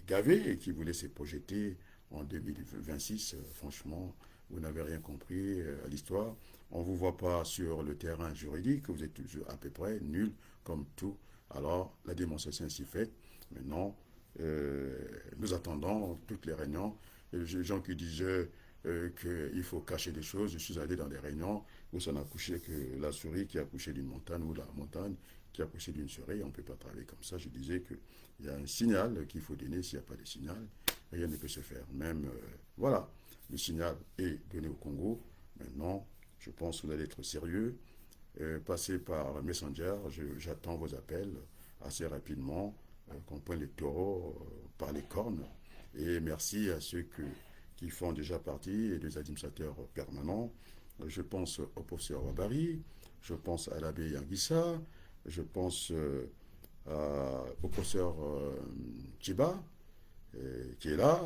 Gavés qui voulaient se projeter en 2026, franchement, vous n'avez rien compris à l'histoire. On ne vous voit pas sur le terrain juridique, vous êtes toujours à peu près nul comme tout. Alors, la démonstration est ainsi faite. Maintenant, nous attendons toutes les réunions. Les gens qui disaient qu'il faut cacher des choses, je suis allé dans des réunions où ça n'a couché que la souris qui a couché d'une montagne ou la montagne qui a couché d'une souris. On ne peut pas travailler comme ça. Je disais qu'il y a un signal qu'il faut donner. S'il n'y a pas de signal, rien ne peut se faire. Même, voilà, le signal est donné au Congo. Maintenant, je pense que vous allez être sérieux. Passez par Messenger. J'attends vos appels assez rapidement. Qu'on prenne les taureaux par les cornes. Et merci à ceux qui font déjà partie des administrateurs permanents. Je pense au professeur Wabari, je pense à l'abbé Yanguissa, je pense au professeur Chiba, qui est là,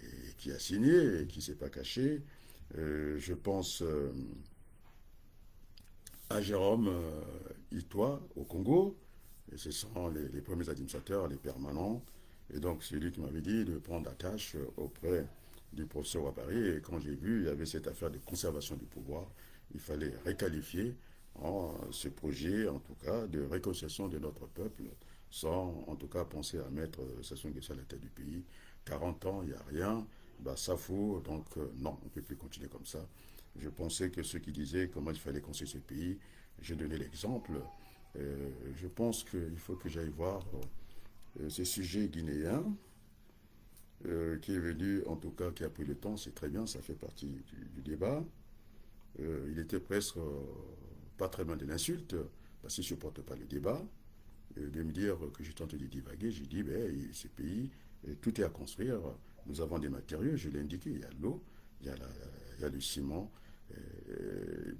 et qui a signé, et qui ne s'est pas caché. Je pense à Jérôme Itoa au Congo. Et ce sont les premiers administrateurs, les permanents. Et donc, c'est lui qui m'avait dit de prendre la tâche auprès du professeur Wabari. Et quand j'ai vu, il y avait cette affaire de conservation du pouvoir, il fallait requalifier ce projet, en tout cas, de réconciliation de notre peuple, sans, en tout cas, penser à mettre Sassou Nguesso à la tête du pays. 40 ans, il n'y a rien, bah, ça fout, donc non, on ne peut plus continuer comme ça. Je pensais que ceux qui disaient comment il fallait construire ce pays, j'ai donné l'exemple. Je pense qu'il faut que j'aille voir ce sujet guinéen qui est venu, en tout cas, qui a pris le temps, c'est très bien, ça fait partie du débat. Il était presque pas très loin de l'insulte, parce qu'il ne supporte pas le débat, de me dire que j'ai tenté de divaguer. J'ai dit, ben, ce pays, tout est à construire. Nous avons des matériaux, je l'ai indiqué, il y a l'eau, il y a le ciment,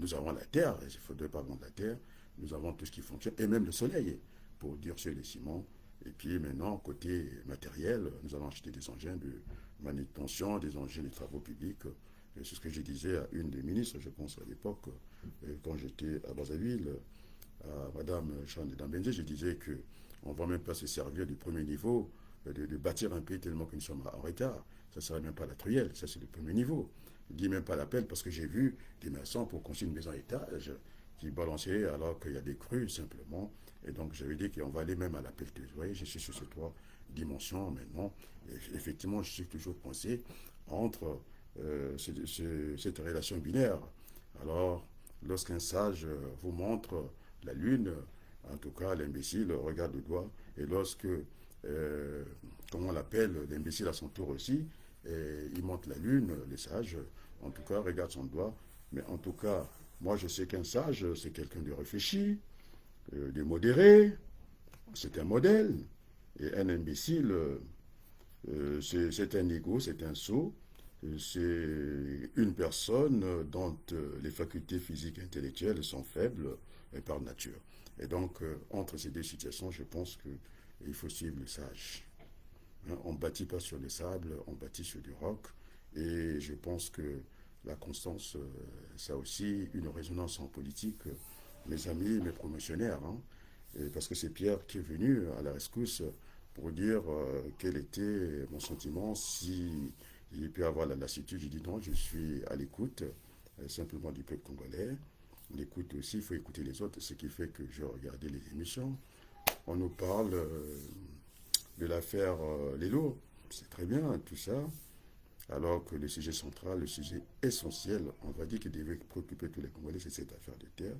nous avons la terre, il ne faudrait pas vendre la terre. Nous avons tout ce qui fonctionne, et même le soleil, pour durcir les ciments. Et puis maintenant, côté matériel, nous allons acheter des engins de manutention, des engins de travaux publics. C'est ce que je disais à une des ministres, je pense à l'époque, quand j'étais à Brazzaville, à Madame Chane Dambenzé, je disais qu'on ne va même pas se servir du premier niveau, de bâtir un pays tellement que nous sommes en retard. Ça ne serait même pas la truelle, ça c'est le premier niveau. Je ne dis même pas l'appel parce que j'ai vu des maçons pour construire une maison à étage qui balançait alors qu'il y a des crues simplement. Et donc j'avais dit qu'on va aller même à la pelleteuse. Vous voyez, je suis sur ces trois dimensions maintenant. Et effectivement, je suis toujours coincé entre cette relation binaire. Alors, lorsqu'un sage vous montre la lune, en tout cas l'imbécile regarde le doigt. Et lorsque, comment on l'appelle, l'imbécile à son tour aussi, il montre la lune, le sage, en tout cas regarde son doigt. Mais en tout cas, moi, je sais qu'un sage, c'est quelqu'un de réfléchi, de modéré, c'est un modèle. Et un imbécile, c'est un égo, c'est un sot, c'est une personne dont les facultés physiques et intellectuelles sont faibles par nature. Et donc, entre ces deux situations, je pense qu'il faut suivre le sage. On ne bâtit pas sur le sable, on bâtit sur du roc. Et je pense que la constance, ça a aussi une résonance en politique. Mes amis, mes promotionnaires, parce que c'est Pierre qui est venu à la rescousse pour dire quel était mon sentiment, si il peut avoir la lassitude. J'ai dit non, je suis à l'écoute simplement du peuple congolais. L'écoute aussi, il faut écouter les autres, ce qui fait que je regardais les émissions. On nous parle de l'affaire Lelo, c'est très bien tout ça. Alors que le sujet central, le sujet essentiel, on va dire qu'il devait préoccuper tous les Congolais, c'est cette affaire de terre.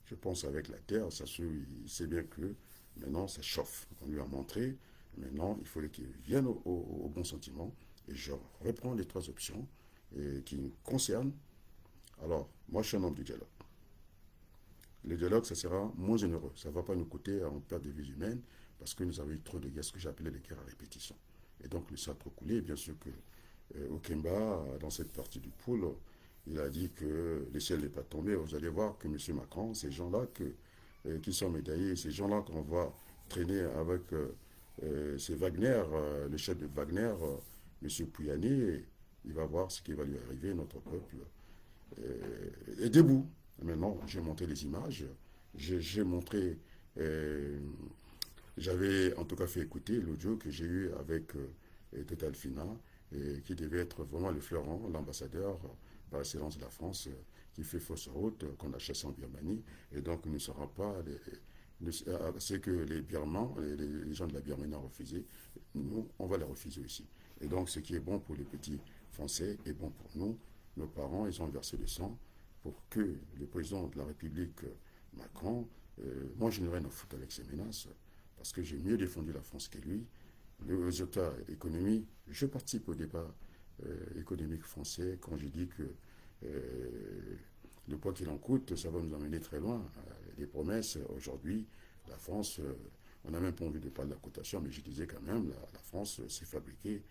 Je pense avec la terre, ça il sait bien que maintenant ça chauffe. On lui a montré, maintenant il faut qu'il vienne au bon sentiment. Et je reprends les trois options qui nous concernent. Alors, moi je suis un homme du dialogue. Le dialogue, ça sera moins généreux. Ça ne va pas nous coûter en perte de vies humaines parce que nous avons eu trop de guerres, ce que j'appelais les guerres à répétition. Et donc le sang a trop coulé, bien sûr que Okemba, dans cette partie du pool, il a dit que le ciel n'est pas tombé. Vous allez voir que M. Macron, ces gens-là qui sont médaillés, ces gens-là qu'on voit traîner avec ces Wagner, le chef de Wagner, M. Pouyani, il va voir ce qui va lui arriver, notre peuple est debout. Maintenant, j'ai montré les images, j'ai montré, j'avais en tout cas fait écouter l'audio que j'ai eu avec Total Fina, qui devait être vraiment le fleuron, l'ambassadeur par excellence de la France, qui fait fausse route, qu'on a chassé en Birmanie, et donc ne sera pas ce que les Birmans, les gens de la Birmanie ont refusé, nous, on va les refuser aussi. Et donc, ce qui est bon pour les petits Français est bon pour nous. Nos parents, ils ont versé le sang pour que le président de la République, Macron, moi, je n'ai rien à foutre avec ces menaces, parce que j'ai mieux défendu la France que lui. Les résultats économiques, je participe au débat économique français quand je dis que le poids qu'il en coûte, ça va nous emmener très loin. Les promesses, aujourd'hui, la France, on n'a même pas envie de parler de la cotation, mais je disais quand même, la France s'est fabriquée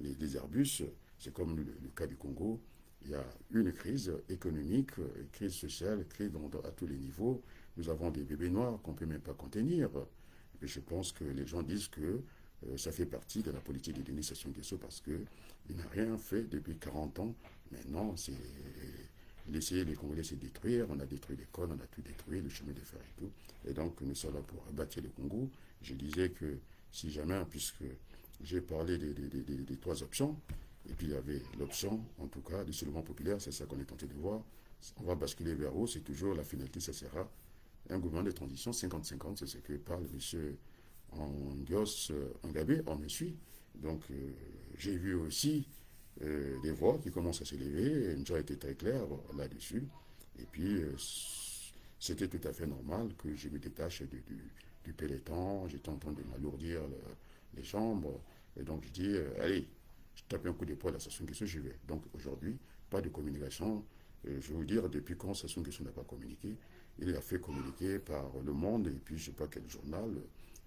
des Airbus, c'est comme le cas du Congo. Il y a une crise économique, une crise sociale, une crise à tous les niveaux. Nous avons des bébés noirs qu'on ne peut même pas contenir. Et je pense que les gens disent que ça fait partie de la politique de Denis Sassou Nguesso parce qu'il n'a rien fait depuis 40 ans. Maintenant, c'est laisser les Congolais se détruire. On a détruit l'école, on a tout détruit, le chemin de fer et tout. Et donc, nous sommes là pour bâtir le Congo. Je disais que si jamais, puisque j'ai parlé des trois options, et puis il y avait l'option, en tout cas, du soulèvement populaire, c'est ça qu'on est tenté de voir. On va basculer vers où? C'est toujours la finalité, ça sera un gouvernement de transition 50-50, c'est ce que parle M. Angios Ngabé, on me suit. Donc j'ai vu aussi des voix qui commencent à s'élever, une chose a été très claire là-dessus. Et puis c'était tout à fait normal que je me détache du peloton, j'étais en train de m'alourdir les jambes. Et donc je dis, allez, je tape un coup d'épaule à Sassou Nguesso, je vais. Donc aujourd'hui, pas de communication. Je vais vous dire, depuis quand Sassou Nguesso n'a pas communiqué, il a fait communiquer par Le Monde et puis je ne sais pas quel journal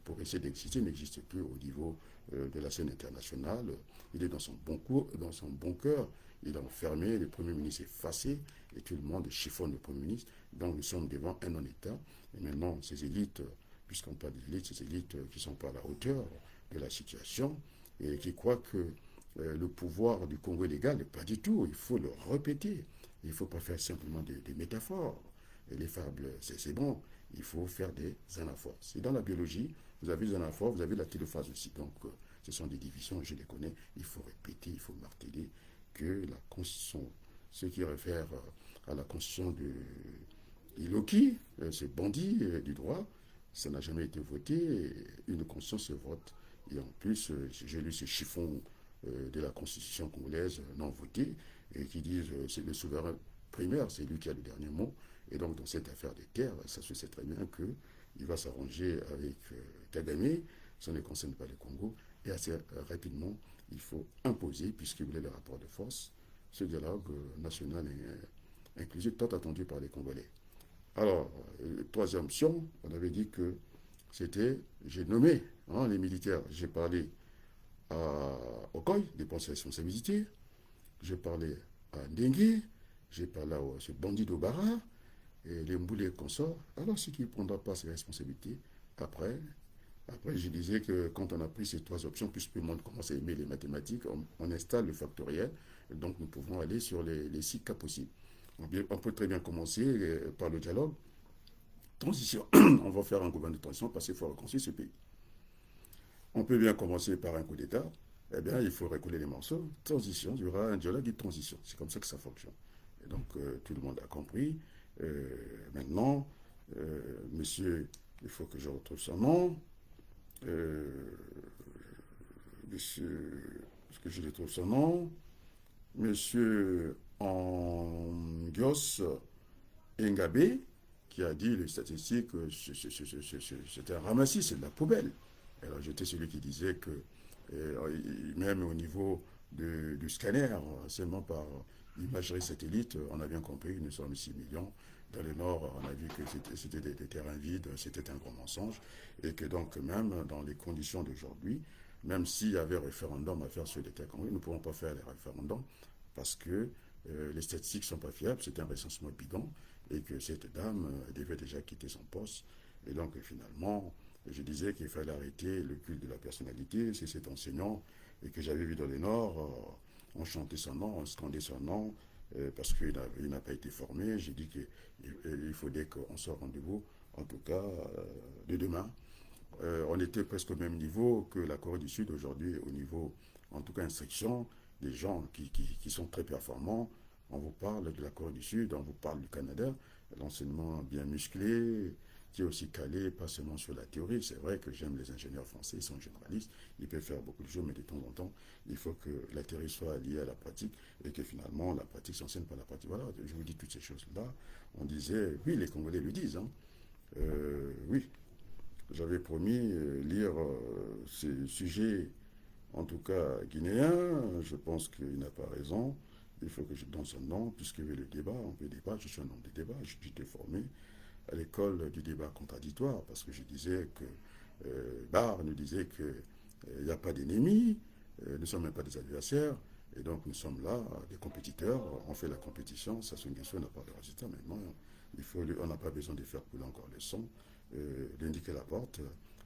pour essayer d'exister, il n'existe plus au niveau de la scène internationale. Il est dans son bon cours, dans son bon cœur. Il est enfermé, le Premier ministre est effacé et tout le monde chiffonne le Premier ministre. Donc nous sommes devant un non-État. Et maintenant, ces élites, puisqu'on parle des élites, ces élites qui ne sont pas à la hauteur de la situation et qui croient que le pouvoir du Congo est légal, pas du tout. Il faut le répéter. Il ne faut pas faire simplement des métaphores. Et les fables, c'est bon. Il faut faire des anaphores. C'est dans la biologie, vous avez des anaphores, vous avez la télophase aussi. Donc, ce sont des divisions, je les connais. Il faut répéter, il faut marteler que la Constitution, ce qui réfère à la Constitution de Iloki, ce bandit du droit, ça n'a jamais été voté. Une Constitution se vote. Et en plus, j'ai lu ces chiffons de la Constitution congolaise non votée et qui disent c'est le souverain primaire, c'est lui qui a le dernier mot. Et donc, dans cette affaire des terres, ça se sait très bien qu'il va s'arranger avec Kagame, ça ne concerne pas le Congo. Et assez rapidement, il faut imposer, puisqu'il voulait le rapport de force, ce dialogue national et inclusif tant attendu par les Congolais. Alors, troisième option, on avait dit que c'était, j'ai nommé les militaires, j'ai parlé au COI, dépenses et responsabilités, j'ai parlé à Ndengue, j'ai parlé à ce bandit d'Obara, et les Mboulé consorts. Alors, ce qui ne prendra pas ses responsabilités, après, je disais que quand on a pris ces trois options, puisque le monde commence à aimer les mathématiques, on installe le factoriel, et donc nous pouvons aller sur les 6 cas possibles. On peut très bien commencer par le dialogue. Transition, on va faire un gouvernement de transition parce qu'il faut reconstruire ce pays. On peut bien commencer par un coup d'État, eh bien il faut recoller les morceaux. Transition, il y aura un dialogue de transition. C'est comme ça que ça fonctionne. Et donc tout le monde a compris. Maintenant, monsieur, il faut que je retrouve son nom. Monsieur, est-ce que je retrouve son nom? Monsieur Angios Ngabé, qui a dit les statistiques, c'était un ramassis, c'est de la poubelle. Alors j'étais celui qui disait que même au niveau du scanner, seulement par imagerie satellite, on a bien compris, nous sommes 6 millions. Dans le nord, on a vu que c'était des terrains vides, c'était un gros mensonge, et que donc même dans les conditions d'aujourd'hui, même s'il y avait référendum à faire sur les terres congolaises, nous ne pourrons pas faire les référendums parce que les statistiques ne sont pas fiables, c'est un recensement bidon, et que cette dame devait déjà quitter son poste. Et donc finalement, je disais qu'il fallait arrêter le culte de la personnalité. C'est cet enseignant et que j'avais vu dans le Nord, on chantait son nom, on scandait son nom, parce qu'il n'a pas été formé. J'ai dit qu'il faudrait qu'on soit au rendez-vous, en tout cas de demain. On était presque au même niveau que la Corée du Sud aujourd'hui, au niveau, en tout cas, instruction, des gens qui sont très performants. On vous parle de la Corée du Sud, on vous parle du Canada, l'enseignement bien musclé, qui est aussi calé, pas seulement sur la théorie. C'est vrai que j'aime les ingénieurs français, ils sont généralistes, ils peuvent faire beaucoup de choses, mais de temps en temps, il faut que la théorie soit liée à la pratique et que finalement la pratique s'enseigne par la pratique. Voilà, je vous dis toutes ces choses-là. On disait, oui, les Congolais le disent, hein. Oui, j'avais promis lire ces sujets, en tout cas guinéens. Je pense qu'il n'a pas raison. Il faut que je donne son nom, puisqu'il y avait le débat. On peut débattre. Je suis un homme de débat. J'étais formé à l'école du débat contradictoire, parce que je disais que Barre nous disait qu'il n'y a pas d'ennemis, nous ne sommes même pas des adversaires, et donc nous sommes là, des compétiteurs, on fait la compétition, ça Sassou Nguesso n'a pas de résultat, maintenant on n'a pas besoin de faire couler encore le sang, d'indiquer la porte,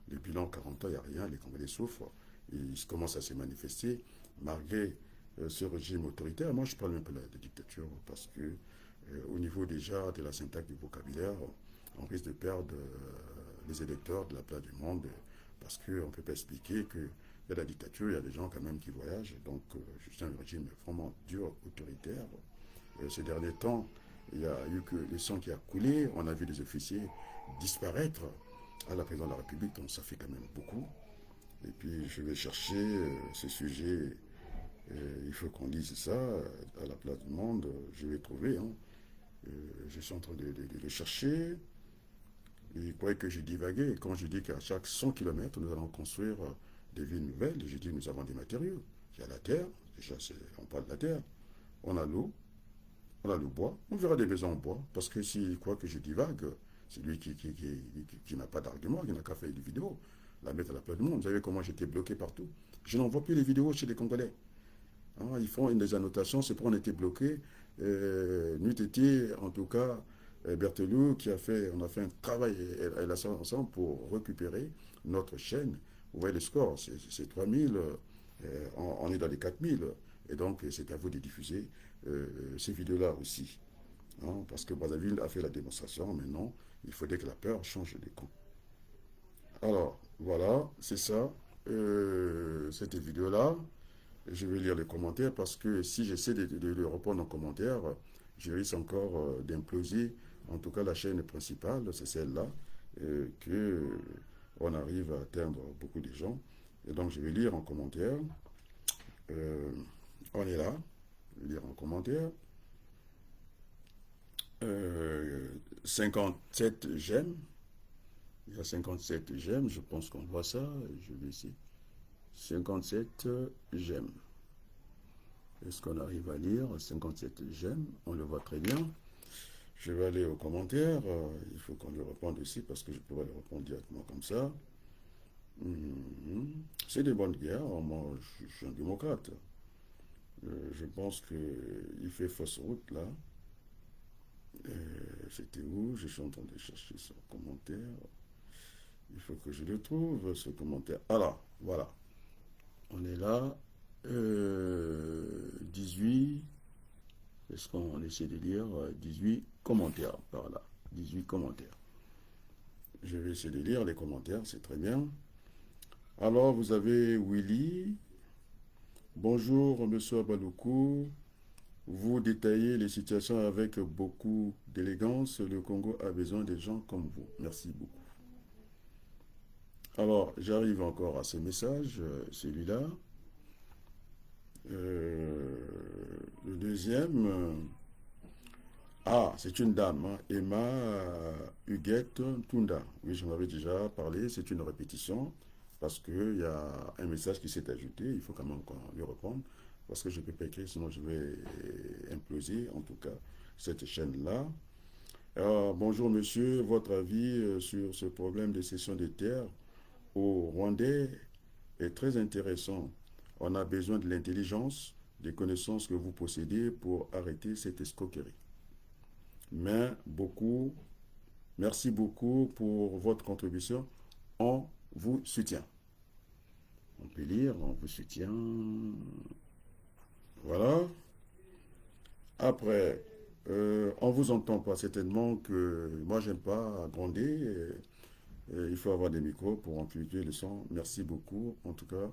le bilan 40 ans, il n'y a rien, les Congolais souffrent, ils commencent à se manifester, malgré ce régime autoritaire. Moi je parle même pas de dictature, parce que au niveau déjà de la syntaxe du vocabulaire, on risque de perdre les électeurs de la place du monde, parce qu'on ne peut pas expliquer qu'il y a la dictature, il y a des gens quand même qui voyagent, donc c'est un régime vraiment dur, autoritaire. Et ces derniers temps, il y a eu que le sang qui a coulé, on a vu des officiers disparaître à la présidence de la République, donc ça fait quand même beaucoup. Et puis je vais chercher ce sujet, il faut qu'on dise ça à la place du monde, je vais trouver, hein. Je suis en train de le chercher. Il croyait que j'ai divagué. Et quand je dis qu'à chaque 100 km, nous allons construire des villes nouvelles, j'ai dit nous avons des matériaux. Il y a la terre, déjà on parle de la terre. On a l'eau, on a le bois. On verra des maisons en bois. Parce que s'il croit que je divague, c'est lui qui n'a pas d'argument, qui n'a qu'à faire des vidéos, la mettre à la place du monde. Vous savez comment j'étais bloqué partout. Je n'envoie plus les vidéos chez les Congolais. Hein, ils font des annotations, c'est pour on était bloqué. Nuit été, en tout cas, Berthelou on a fait un travail et la ensemble pour récupérer notre chaîne. Vous voyez le score, c'est 3000, on est dans les 4000. Et donc, c'est à vous de diffuser ces vidéos-là aussi. Hein, parce que Brazzaville a fait la démonstration, maintenant, il faudrait que la peur change de camp. Alors, voilà, c'est ça, cette vidéo-là. Je vais lire les commentaires parce que si j'essaie de répondre en commentaire, je risque encore d'imploser. En tout cas, la chaîne principale, c'est celle-là, que on arrive à atteindre beaucoup de gens. Et donc, je vais lire en commentaire. On est là, lire en commentaire. 57 j'aime. Il y a 57 j'aime, je pense qu'on voit ça. Je vais essayer. 57 j'aime. Est-ce qu'on arrive à lire 57 j'aime? On le voit très bien. Je vais aller aux commentaires. Il faut qu'on lui réponde aussi parce que je pourrais le répondre directement comme ça. C'est des bonnes guerres. Moi, je suis un démocrate. Je pense qu'il fait fausse route là. C'était où? Je suis en train de chercher son commentaire. Il faut que je le trouve, ce commentaire. Alors, voilà. On est là. 18. Est-ce qu'on essaie de lire 18 commentaires par là? 18 commentaires. Je vais essayer de lire les commentaires, c'est très bien. Alors, vous avez Willy. Bonjour, monsieur Abaloukou. Vous détaillez les situations avec beaucoup d'élégance. Le Congo a besoin de gens comme vous. Merci beaucoup. Alors, j'arrive encore à ce message, celui-là. Le deuxième, c'est une dame, hein, Emma Huguette Tunda. Oui, j'en avais déjà parlé, c'est une répétition, parce qu'il y a un message qui s'est ajouté, il faut quand même qu'on lui réponde, parce que je ne peux pas écrire, sinon je vais imploser, en tout cas, cette chaîne-là. Alors, bonjour monsieur, votre avis sur ce problème de cession des terres au Rwandais est très intéressant. On a besoin de l'intelligence, des connaissances que vous possédez pour arrêter cette escroquerie. Mais merci beaucoup pour votre contribution. On vous soutient. On peut lire, on vous soutient. Voilà. Après, on vous entend pas certainement que moi j'aime pas gronder. Il faut avoir des micros pour amplifier le son. Merci beaucoup. En tout cas,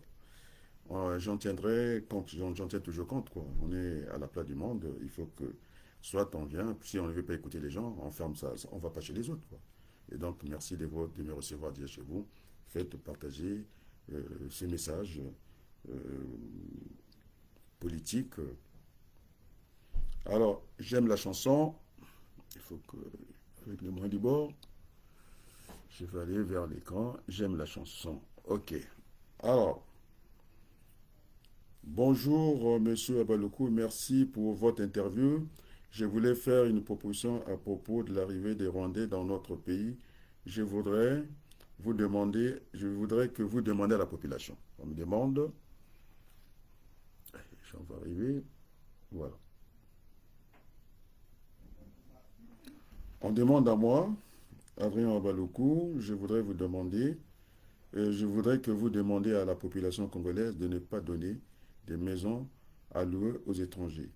j'en tiendrai compte, j'en tiens toujours compte, quoi. On est à la place du monde, il faut que soit on vient, si on ne veut pas écouter les gens, on ferme ça, on va pas chez les autres, quoi. Et donc, merci de me recevoir déjà chez vous. Faites partager ce message euh, politique. Alors, j'aime la chanson. Il faut que, avec le moins du bord, je vais aller vers l'écran. J'aime la chanson. Ok. Alors, bonjour, monsieur Abalokou. Merci pour votre interview. Je voulais faire une proposition à propos de l'arrivée des Rwandais dans notre pays. Je voudrais je voudrais que vous demandiez à la population. On me demande, j'en vais arriver, voilà. On demande à moi, Adrien Abalokou, je voudrais que vous demandiez à la population congolaise de ne pas donner des maisons à louer aux étrangers.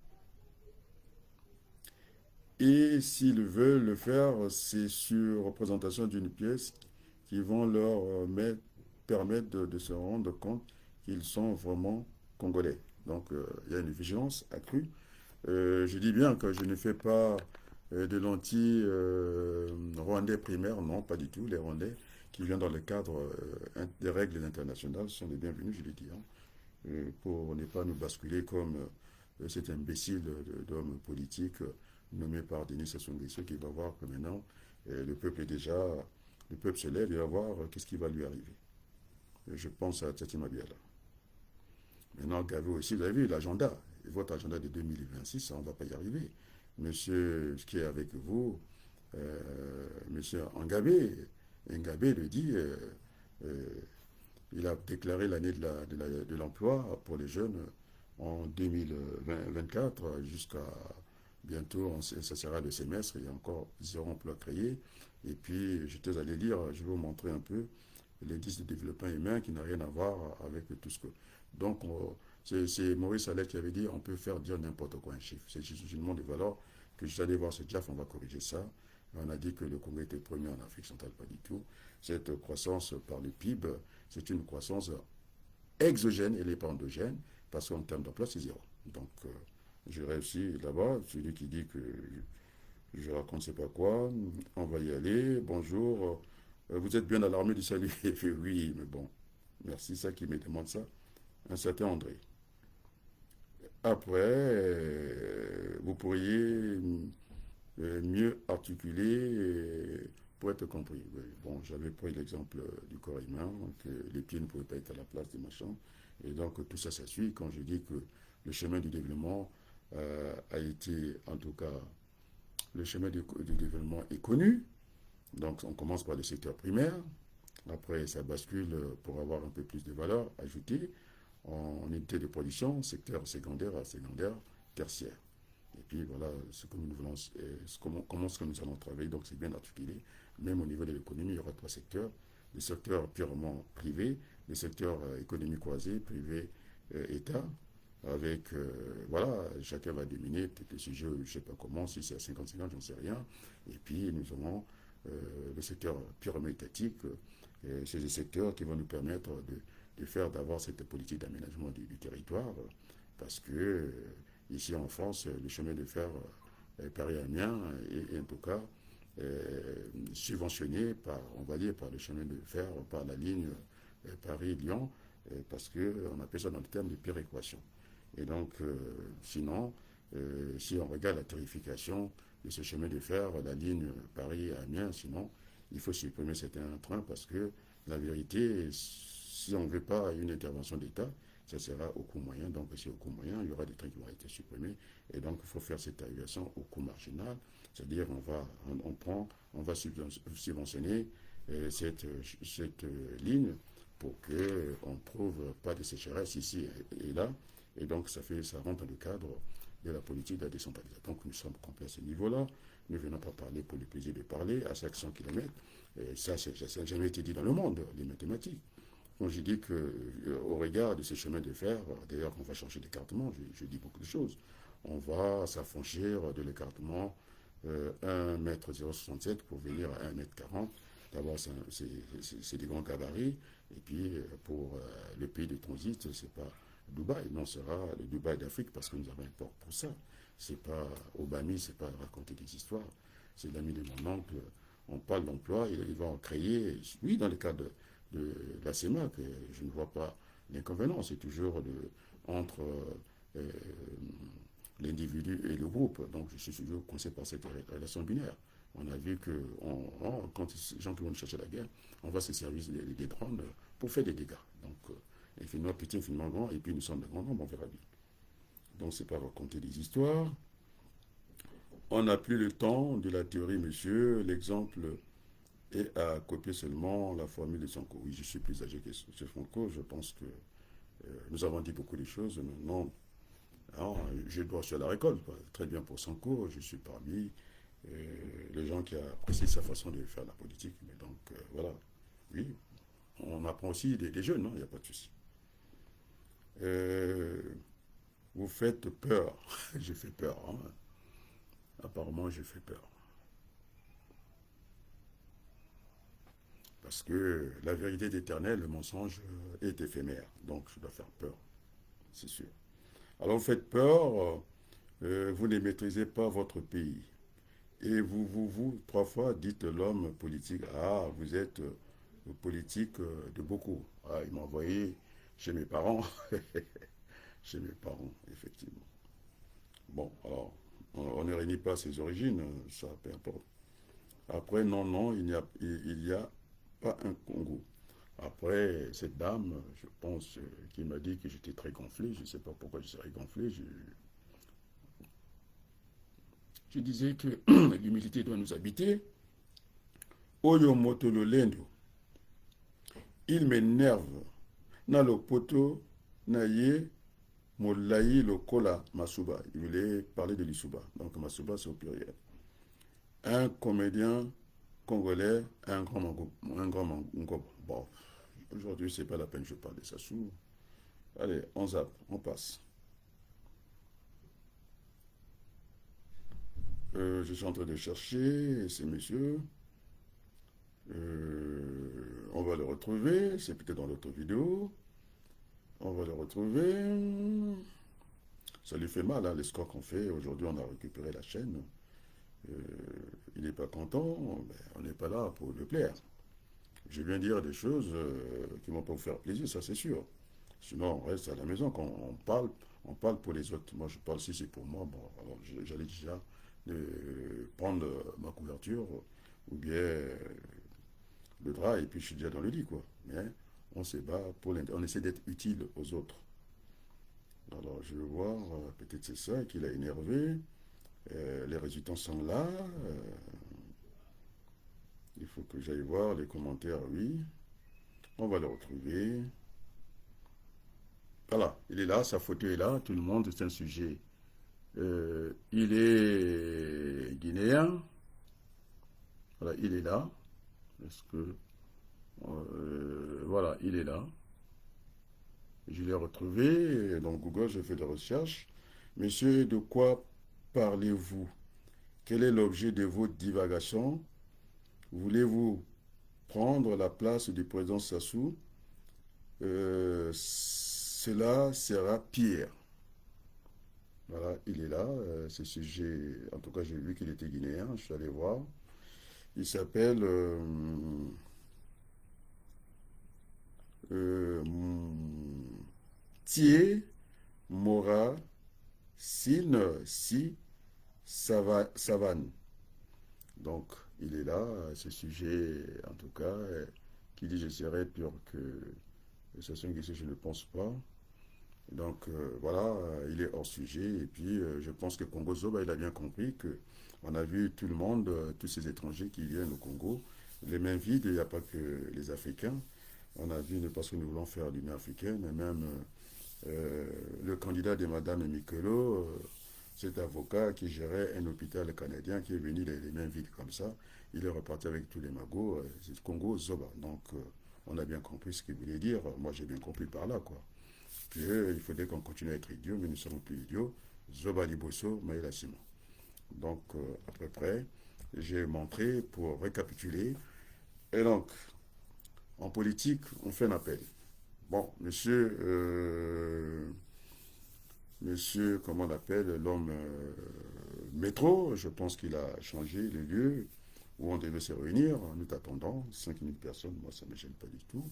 Et s'ils veulent le faire, c'est sur représentation d'une pièce qui vont leur permettre de se rendre compte qu'ils sont vraiment congolais. Donc il y a une vigilance accrue. Je dis bien que je ne fais pas de l'anti-rwandais primaire, non, pas du tout. Les Rwandais qui viennent dans le cadre des règles internationales sont les bienvenus, je l'ai dit, hein, pour ne pas nous basculer comme cet imbécile d'homme politique nommé par Denis Sassou Nguesso qui va voir que maintenant le peuple est déjà, le peuple se lève et va voir qu'est-ce qui va lui arriver. Je pense à Tati Mabiala. Maintenant, Gavi aussi, vous avez vu l'agenda, votre agenda de 2026, on ne va pas y arriver. Monsieur, ce qui est avec vous, monsieur Ngabé le dit, il a déclaré l'année de l'emploi pour les jeunes en 2024 jusqu'à bientôt, ça sera le semestre, il y a encore 0 emploi créé. Et puis, j'étais allé lire, je vais vous montrer un peu l'indice de développement humain qui n'a rien à voir avec tout ce que... Donc, c'est Maurice Allais qui avait dit on peut faire dire n'importe quoi un chiffre. C'est juste une monde de valeurs que je suis allé voir ce DIAF, on va corriger ça. On a dit que le Congo était premier en Afrique centrale, pas du tout. Cette croissance par le PIB, c'est une croissance exogène et n'est pas endogène, parce qu'en termes d'emploi, c'est 0. Donc, j'ai réussi là-bas. Celui qui dit que je raconte c'est pas quoi, on va y aller. Bonjour, vous êtes bien à l'armée du salut? Oui, mais bon, merci, ça qui me demande ça. Un certain André. Après, vous pourriez mieux articuler pour être compris. Bon, j'avais pris l'exemple du corps humain, que les pieds ne pouvaient pas être à la place des machins. Et donc tout ça, ça suit quand je dis que le chemin du développement a été, en tout cas, le chemin du développement est connu. Donc on commence par le secteur primaire. Après, ça bascule pour avoir un peu plus de valeur ajoutée en unité de production, secteur secondaire à secondaire, tertiaire. Et puis voilà ce que nous voulons, comment ce que nous allons travailler. Donc c'est bien articulé. Même au niveau de l'économie, il y aura 3 secteurs. Le secteur purement privé, le secteur économie croisée, privé, État, avec, voilà, chacun va dominer peut-être le sujet, je ne sais pas comment, si c'est à 50-50, j'en sais rien. Et puis nous aurons le secteur purement étatique. C'est des secteurs qui vont nous permettre d'avoir cette politique d'aménagement du territoire, parce que ici en France, le chemin de fer Paris-Amiens est en tout cas subventionné par, on va dire, par le chemin de fer, par la ligne Paris-Lyon, parce qu'on appelle ça dans le terme de péréquation. Et donc, sinon, si on regarde la tarification de ce chemin de fer, la ligne Paris-Amiens, sinon, il faut supprimer certains trains parce que la vérité, si on ne veut pas une intervention d'État, ça sera au coût moyen. Donc, si au coût moyen, il y aura des trains qui vont être supprimés. Et donc, il faut faire cette évaluation au coût marginal. C'est-à-dire, on va subventionner cette ligne pour qu'on ne trouve pas de sécheresse ici et là. Et donc, ça rentre dans le cadre de la politique de la décentralisation. Donc, nous sommes complets à ce niveau-là. Nous ne venons pas parler pour le plaisir de parler à chaque 100 km. Et ça n'a jamais été dit dans le monde, les mathématiques. Donc, j'ai dit qu'au regard de ces chemins de fer, d'ailleurs, on va changer d'écartement, je dis beaucoup de choses. On va s'affranchir de l'écartement 1,067 m pour venir à 1,40 m. D'abord, c'est des grands gabarits. Et puis, pour le pays de transit, c'est pas Dubaï. Non, ce sera le Dubaï d'Afrique parce que nous avons un port pour ça. C'est pas Obama, c'est pas raconter des histoires. C'est l'ami de mon oncle. On parle d'emploi, il va en créer. Oui, dans le cadre de la CEMAC, je ne vois pas l'inconvénient. C'est toujours entre euh, l'individu et le groupe. Donc, je suis toujours conseillé par cette relation binaire. On a vu que quand les gens qui vont chercher la guerre, on va se servir des drones pour faire des dégâts. Donc, infiniment petit, infiniment grand, et puis nous sommes de grands nombres, on verra bien. Donc, c'est pas raconter des histoires. On n'a plus le temps de la théorie, monsieur. L'exemple est à copier seulement la formule de Sonko. Oui, je suis plus âgé que Sonko. Je pense que nous avons dit beaucoup de choses. Maintenant, alors, je dois sur la récolte. Très bien pour Sonko. Je suis parmi les gens qui apprécient sa façon de faire la politique. Mais donc, voilà. Oui, on apprend aussi des jeunes, non? Il n'y a pas de souci. Vous faites peur. J'ai fait peur. Hein. Apparemment, j'ai fait peur. Parce que la vérité est éternelle, le mensonge est éphémère. Donc, je dois faire peur, c'est sûr. Alors, vous faites peur, vous ne maîtrisez pas votre pays. Et vous, trois fois, dites l'homme politique, ah, vous êtes politique de beaucoup. Ah, il m'a envoyé chez mes parents. Chez mes parents, effectivement. Bon, alors, on ne réunit pas ses origines, ça, peu importe. Après, non, non, il y a pas un Congo. Après, cette dame, je pense, qui m'a dit que j'étais très gonflé, je ne sais pas pourquoi je serais gonflé, je disais que l'humilité doit nous habiter. Oyo motolo lendo, il m'énerve. Na lo poto, na ye, molai lokola masuba. Il voulait parler de l'Isuba. Donc masuba, c'est au pluriel. Un comédien congolais, un grand mango. Bon, aujourd'hui, c'est pas la peine que je parle de Sassou. Allez, on zappe, on passe. Je suis en train de chercher ces messieurs. On va le retrouver. C'est peut-être dans l'autre vidéo. On va le retrouver. Ça lui fait mal, hein, les scores qu'on fait. Aujourd'hui, on a récupéré la chaîne. Il n'est pas content. Mais on n'est pas là pour le plaire. Je viens dire des choses qui vont pas vous faire plaisir, ça c'est sûr. Sinon, on reste à la maison. Quand on parle pour les autres. Moi, je parle si c'est pour moi. Bon, alors j'allais déjà prendre ma couverture ou bien le drap et puis je suis déjà dans le lit, quoi. Mais on se bat on essaie d'être utile aux autres. Alors, je vais voir, peut-être c'est ça qui l'a énervé. Les résultats sont là. Il faut que j'aille voir les commentaires, oui. On va le retrouver. Voilà, il est là, sa photo est là, tout le monde, c'est un sujet. Il est guinéen. Voilà, il est là. Est-ce que... voilà, il est là. Je l'ai retrouvé. Dans Google, j'ai fait des recherches. Monsieur, de quoi parlez-vous? Quel est l'objet de vos divagations? Voulez-vous prendre la place du président Sassou? Cela sera pire. Voilà, il est là. Ce sujet, en tout cas, j'ai vu qu'il était guinéen. Je suis allé voir. Il s'appelle Thier Mora Sin Si Savane. Donc, il est là. Ce sujet, en tout cas, qui dit je serai pur que Sassou Nguesso, je ne pense pas. Donc voilà, il est hors sujet. Et puis je pense que Congo Zoba, il a bien compris que on a vu tout le monde, tous ces étrangers qui viennent au Congo, les mains vides, il n'y a pas que les Africains. On a vu, parce que nous voulons faire l'Union africaine, et même le candidat de Madame Mikelo, cet avocat qui gérait un hôpital canadien qui est venu les mains vides comme ça, il est reparti avec tous les magots, c'est Congo Zoba. Donc on a bien compris ce qu'il voulait dire. Moi j'ai bien compris par là, quoi. Il faudrait qu'on continue à être idiots, mais nous ne sommes plus idiots. Zoba Liboso, Maïla Simon. Donc, à peu près, j'ai montré pour récapituler. Et donc, en politique, on fait un appel. Bon, monsieur, comment on l'appelle, l'homme métro, je pense qu'il a changé le lieu où on devait se réunir. Nous t'attendons, 5000 personnes, moi ça ne me gêne pas du tout.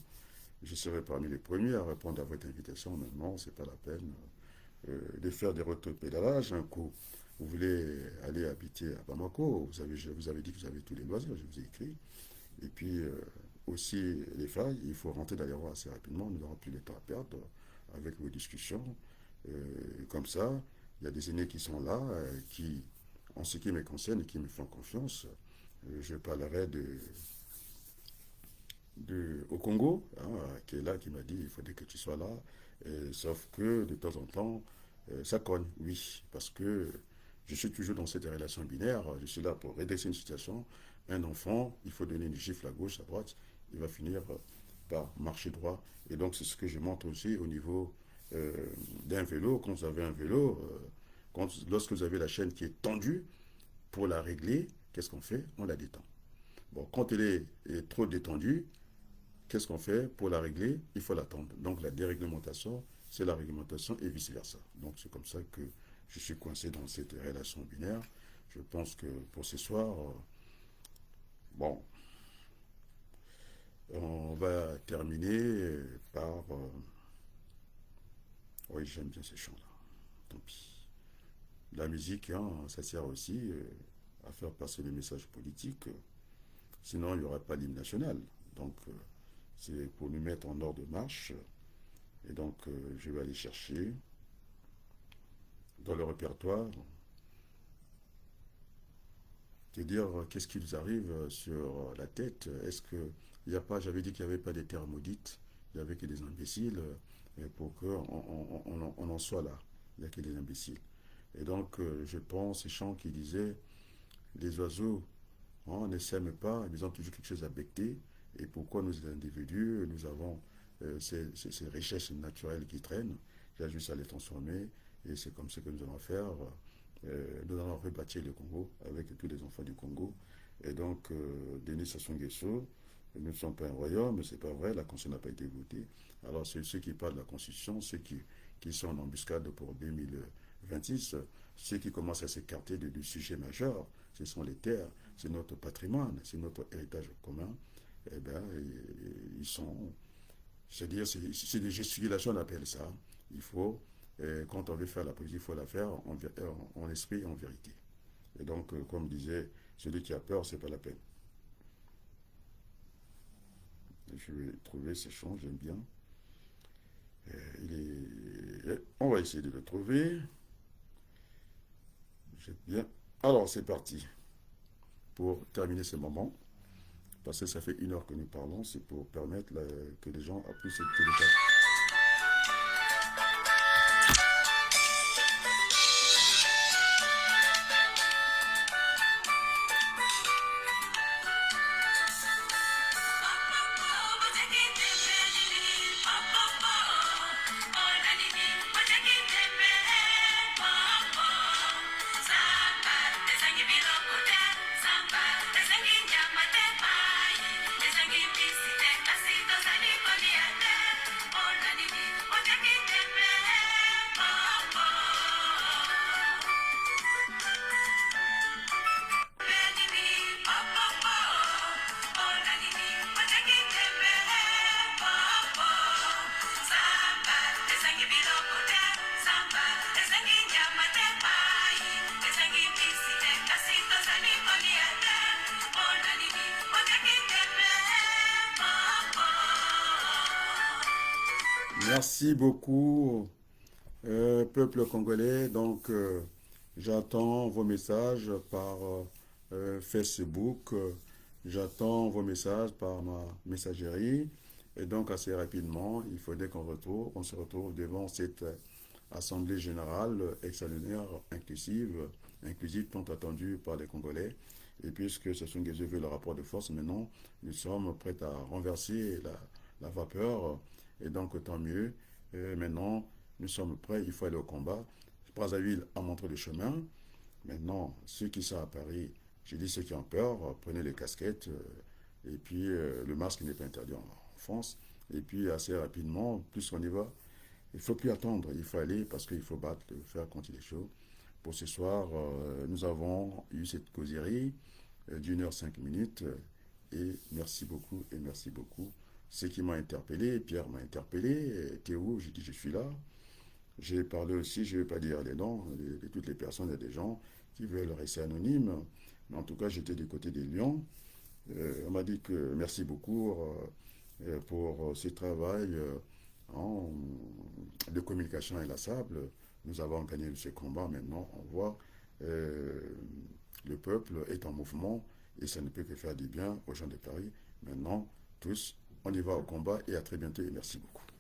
Je serai parmi les premiers à répondre à votre invitation. Maintenant, c'est pas la peine de faire des retours-pédalages. Un coup, vous voulez aller habiter à Bamako, vous avez dit que vous avez tous les loisirs, je vous ai écrit. Et puis, aussi, les failles, il faut rentrer dans les rois assez rapidement. Nous n'aurons plus de temps à perdre avec vos discussions. Comme ça, il y a des aînés qui sont là, qui, en ce qui me concerne et qui me font confiance, je parlerai au Congo, hein, qui est là, qui m'a dit il faudrait que tu sois là. Sauf que de temps en temps, ça cogne, oui, parce que je suis toujours dans cette relation binaire. Je suis là pour redresser une situation. Un enfant, il faut donner une gifle à gauche, à droite, il va finir par marcher droit. Et donc, c'est ce que je montre aussi au niveau euh, d'un vélo. Quand vous avez un vélo, lorsque vous avez la chaîne qui est tendue, pour la régler, qu'est-ce qu'on fait? On la détend. Bon, quand elle est trop détendue, qu'est-ce qu'on fait pour la régler? Il faut l'attendre. Donc la déréglementation, c'est la réglementation et vice-versa. Donc c'est comme ça que je suis coincé dans cette relation binaire. Je pense que pour ce soir, bon, on va terminer par... oui, j'aime bien ces chants-là. Tant pis. La musique, hein, ça sert aussi à faire passer les messages politiques. Sinon, il n'y aura pas l'hymne national. Donc, c'est pour nous mettre en ordre de marche. Et donc, je vais aller chercher dans le répertoire, te dire qu'est-ce qui nous arrive sur la tête. Est-ce que il n'y a pas, j'avais dit qu'il n'y avait pas des terres maudites, il n'y avait que des imbéciles, pour qu'on on en soit là. Il n'y a que des imbéciles. Et donc, je pense ces chants qui disaient les oiseaux ne s'aiment pas, ils ont toujours quelque chose à becter. Et pourquoi nous, individus, nous avons ces richesses naturelles qui traînent, il y a juste à les transformer. Et c'est comme ça que nous allons faire. Nous allons rebâtir le Congo avec tous les enfants du Congo. Et donc, Denis Sassou Nguesso, nous ne sommes pas un royaume, mais c'est pas vrai, la Constitution n'a pas été votée. Alors, c'est ceux qui parlent de la Constitution, qui sont en embuscade pour 2026, ceux qui commencent à s'écarter du sujet majeur, ce sont les terres, c'est notre patrimoine, c'est notre héritage commun. Eh bien, ils sont. C'est-à-dire, c'est des gesticulations, on appelle ça. Il faut, quand on veut faire la politique, il faut la faire en esprit et en vérité. Et donc, comme disait, celui qui a peur, c'est pas la peine. Je vais trouver ces chants, j'aime bien. On va essayer de le trouver. J'aime bien. Alors, c'est parti. Pour terminer ce moment, parce que ça fait 1 heure que nous parlons, c'est pour permettre que les gens puissent télécharger. Merci beaucoup, peuple congolais. Donc, j'attends vos messages par Facebook. J'attends vos messages par ma messagerie. Et donc, assez rapidement, il faudrait qu'on se retrouve devant cette Assemblée générale extraordinaire, inclusive tant attendue par les Congolais. Et puisque Sassou Nguesso veut le rapport de force, maintenant, nous sommes prêts à renverser la vapeur. Et donc, tant mieux. Maintenant, nous sommes prêts, il faut aller au combat. Brazzaville a montré le chemin. Maintenant, ceux qui sont à Paris, je dis ceux qui ont peur, prenez les casquettes. Et puis, le masque n'est pas interdit en France. Et puis assez rapidement, plus on y va, il ne faut plus attendre, il faut aller parce qu'il faut battre le fer quand il est chaud. Pour ce soir, nous avons eu cette causerie d'1 h 5 minutes et merci beaucoup et merci beaucoup. Ce qui m'a interpellé, Pierre m'a interpellé, t'es où? J'ai dit je suis là. J'ai parlé aussi, je ne vais pas dire les noms de toutes les personnes et des gens qui veulent rester anonymes, mais en tout cas j'étais du côté des Lions. On m'a dit que merci beaucoup pour ce travail de communication inlassable. Nous avons gagné ce combat. Maintenant, on voit euh, le peuple est en mouvement et ça ne peut que faire du bien aux gens de Paris. Maintenant, tous, on y va au combat et à très bientôt et merci beaucoup.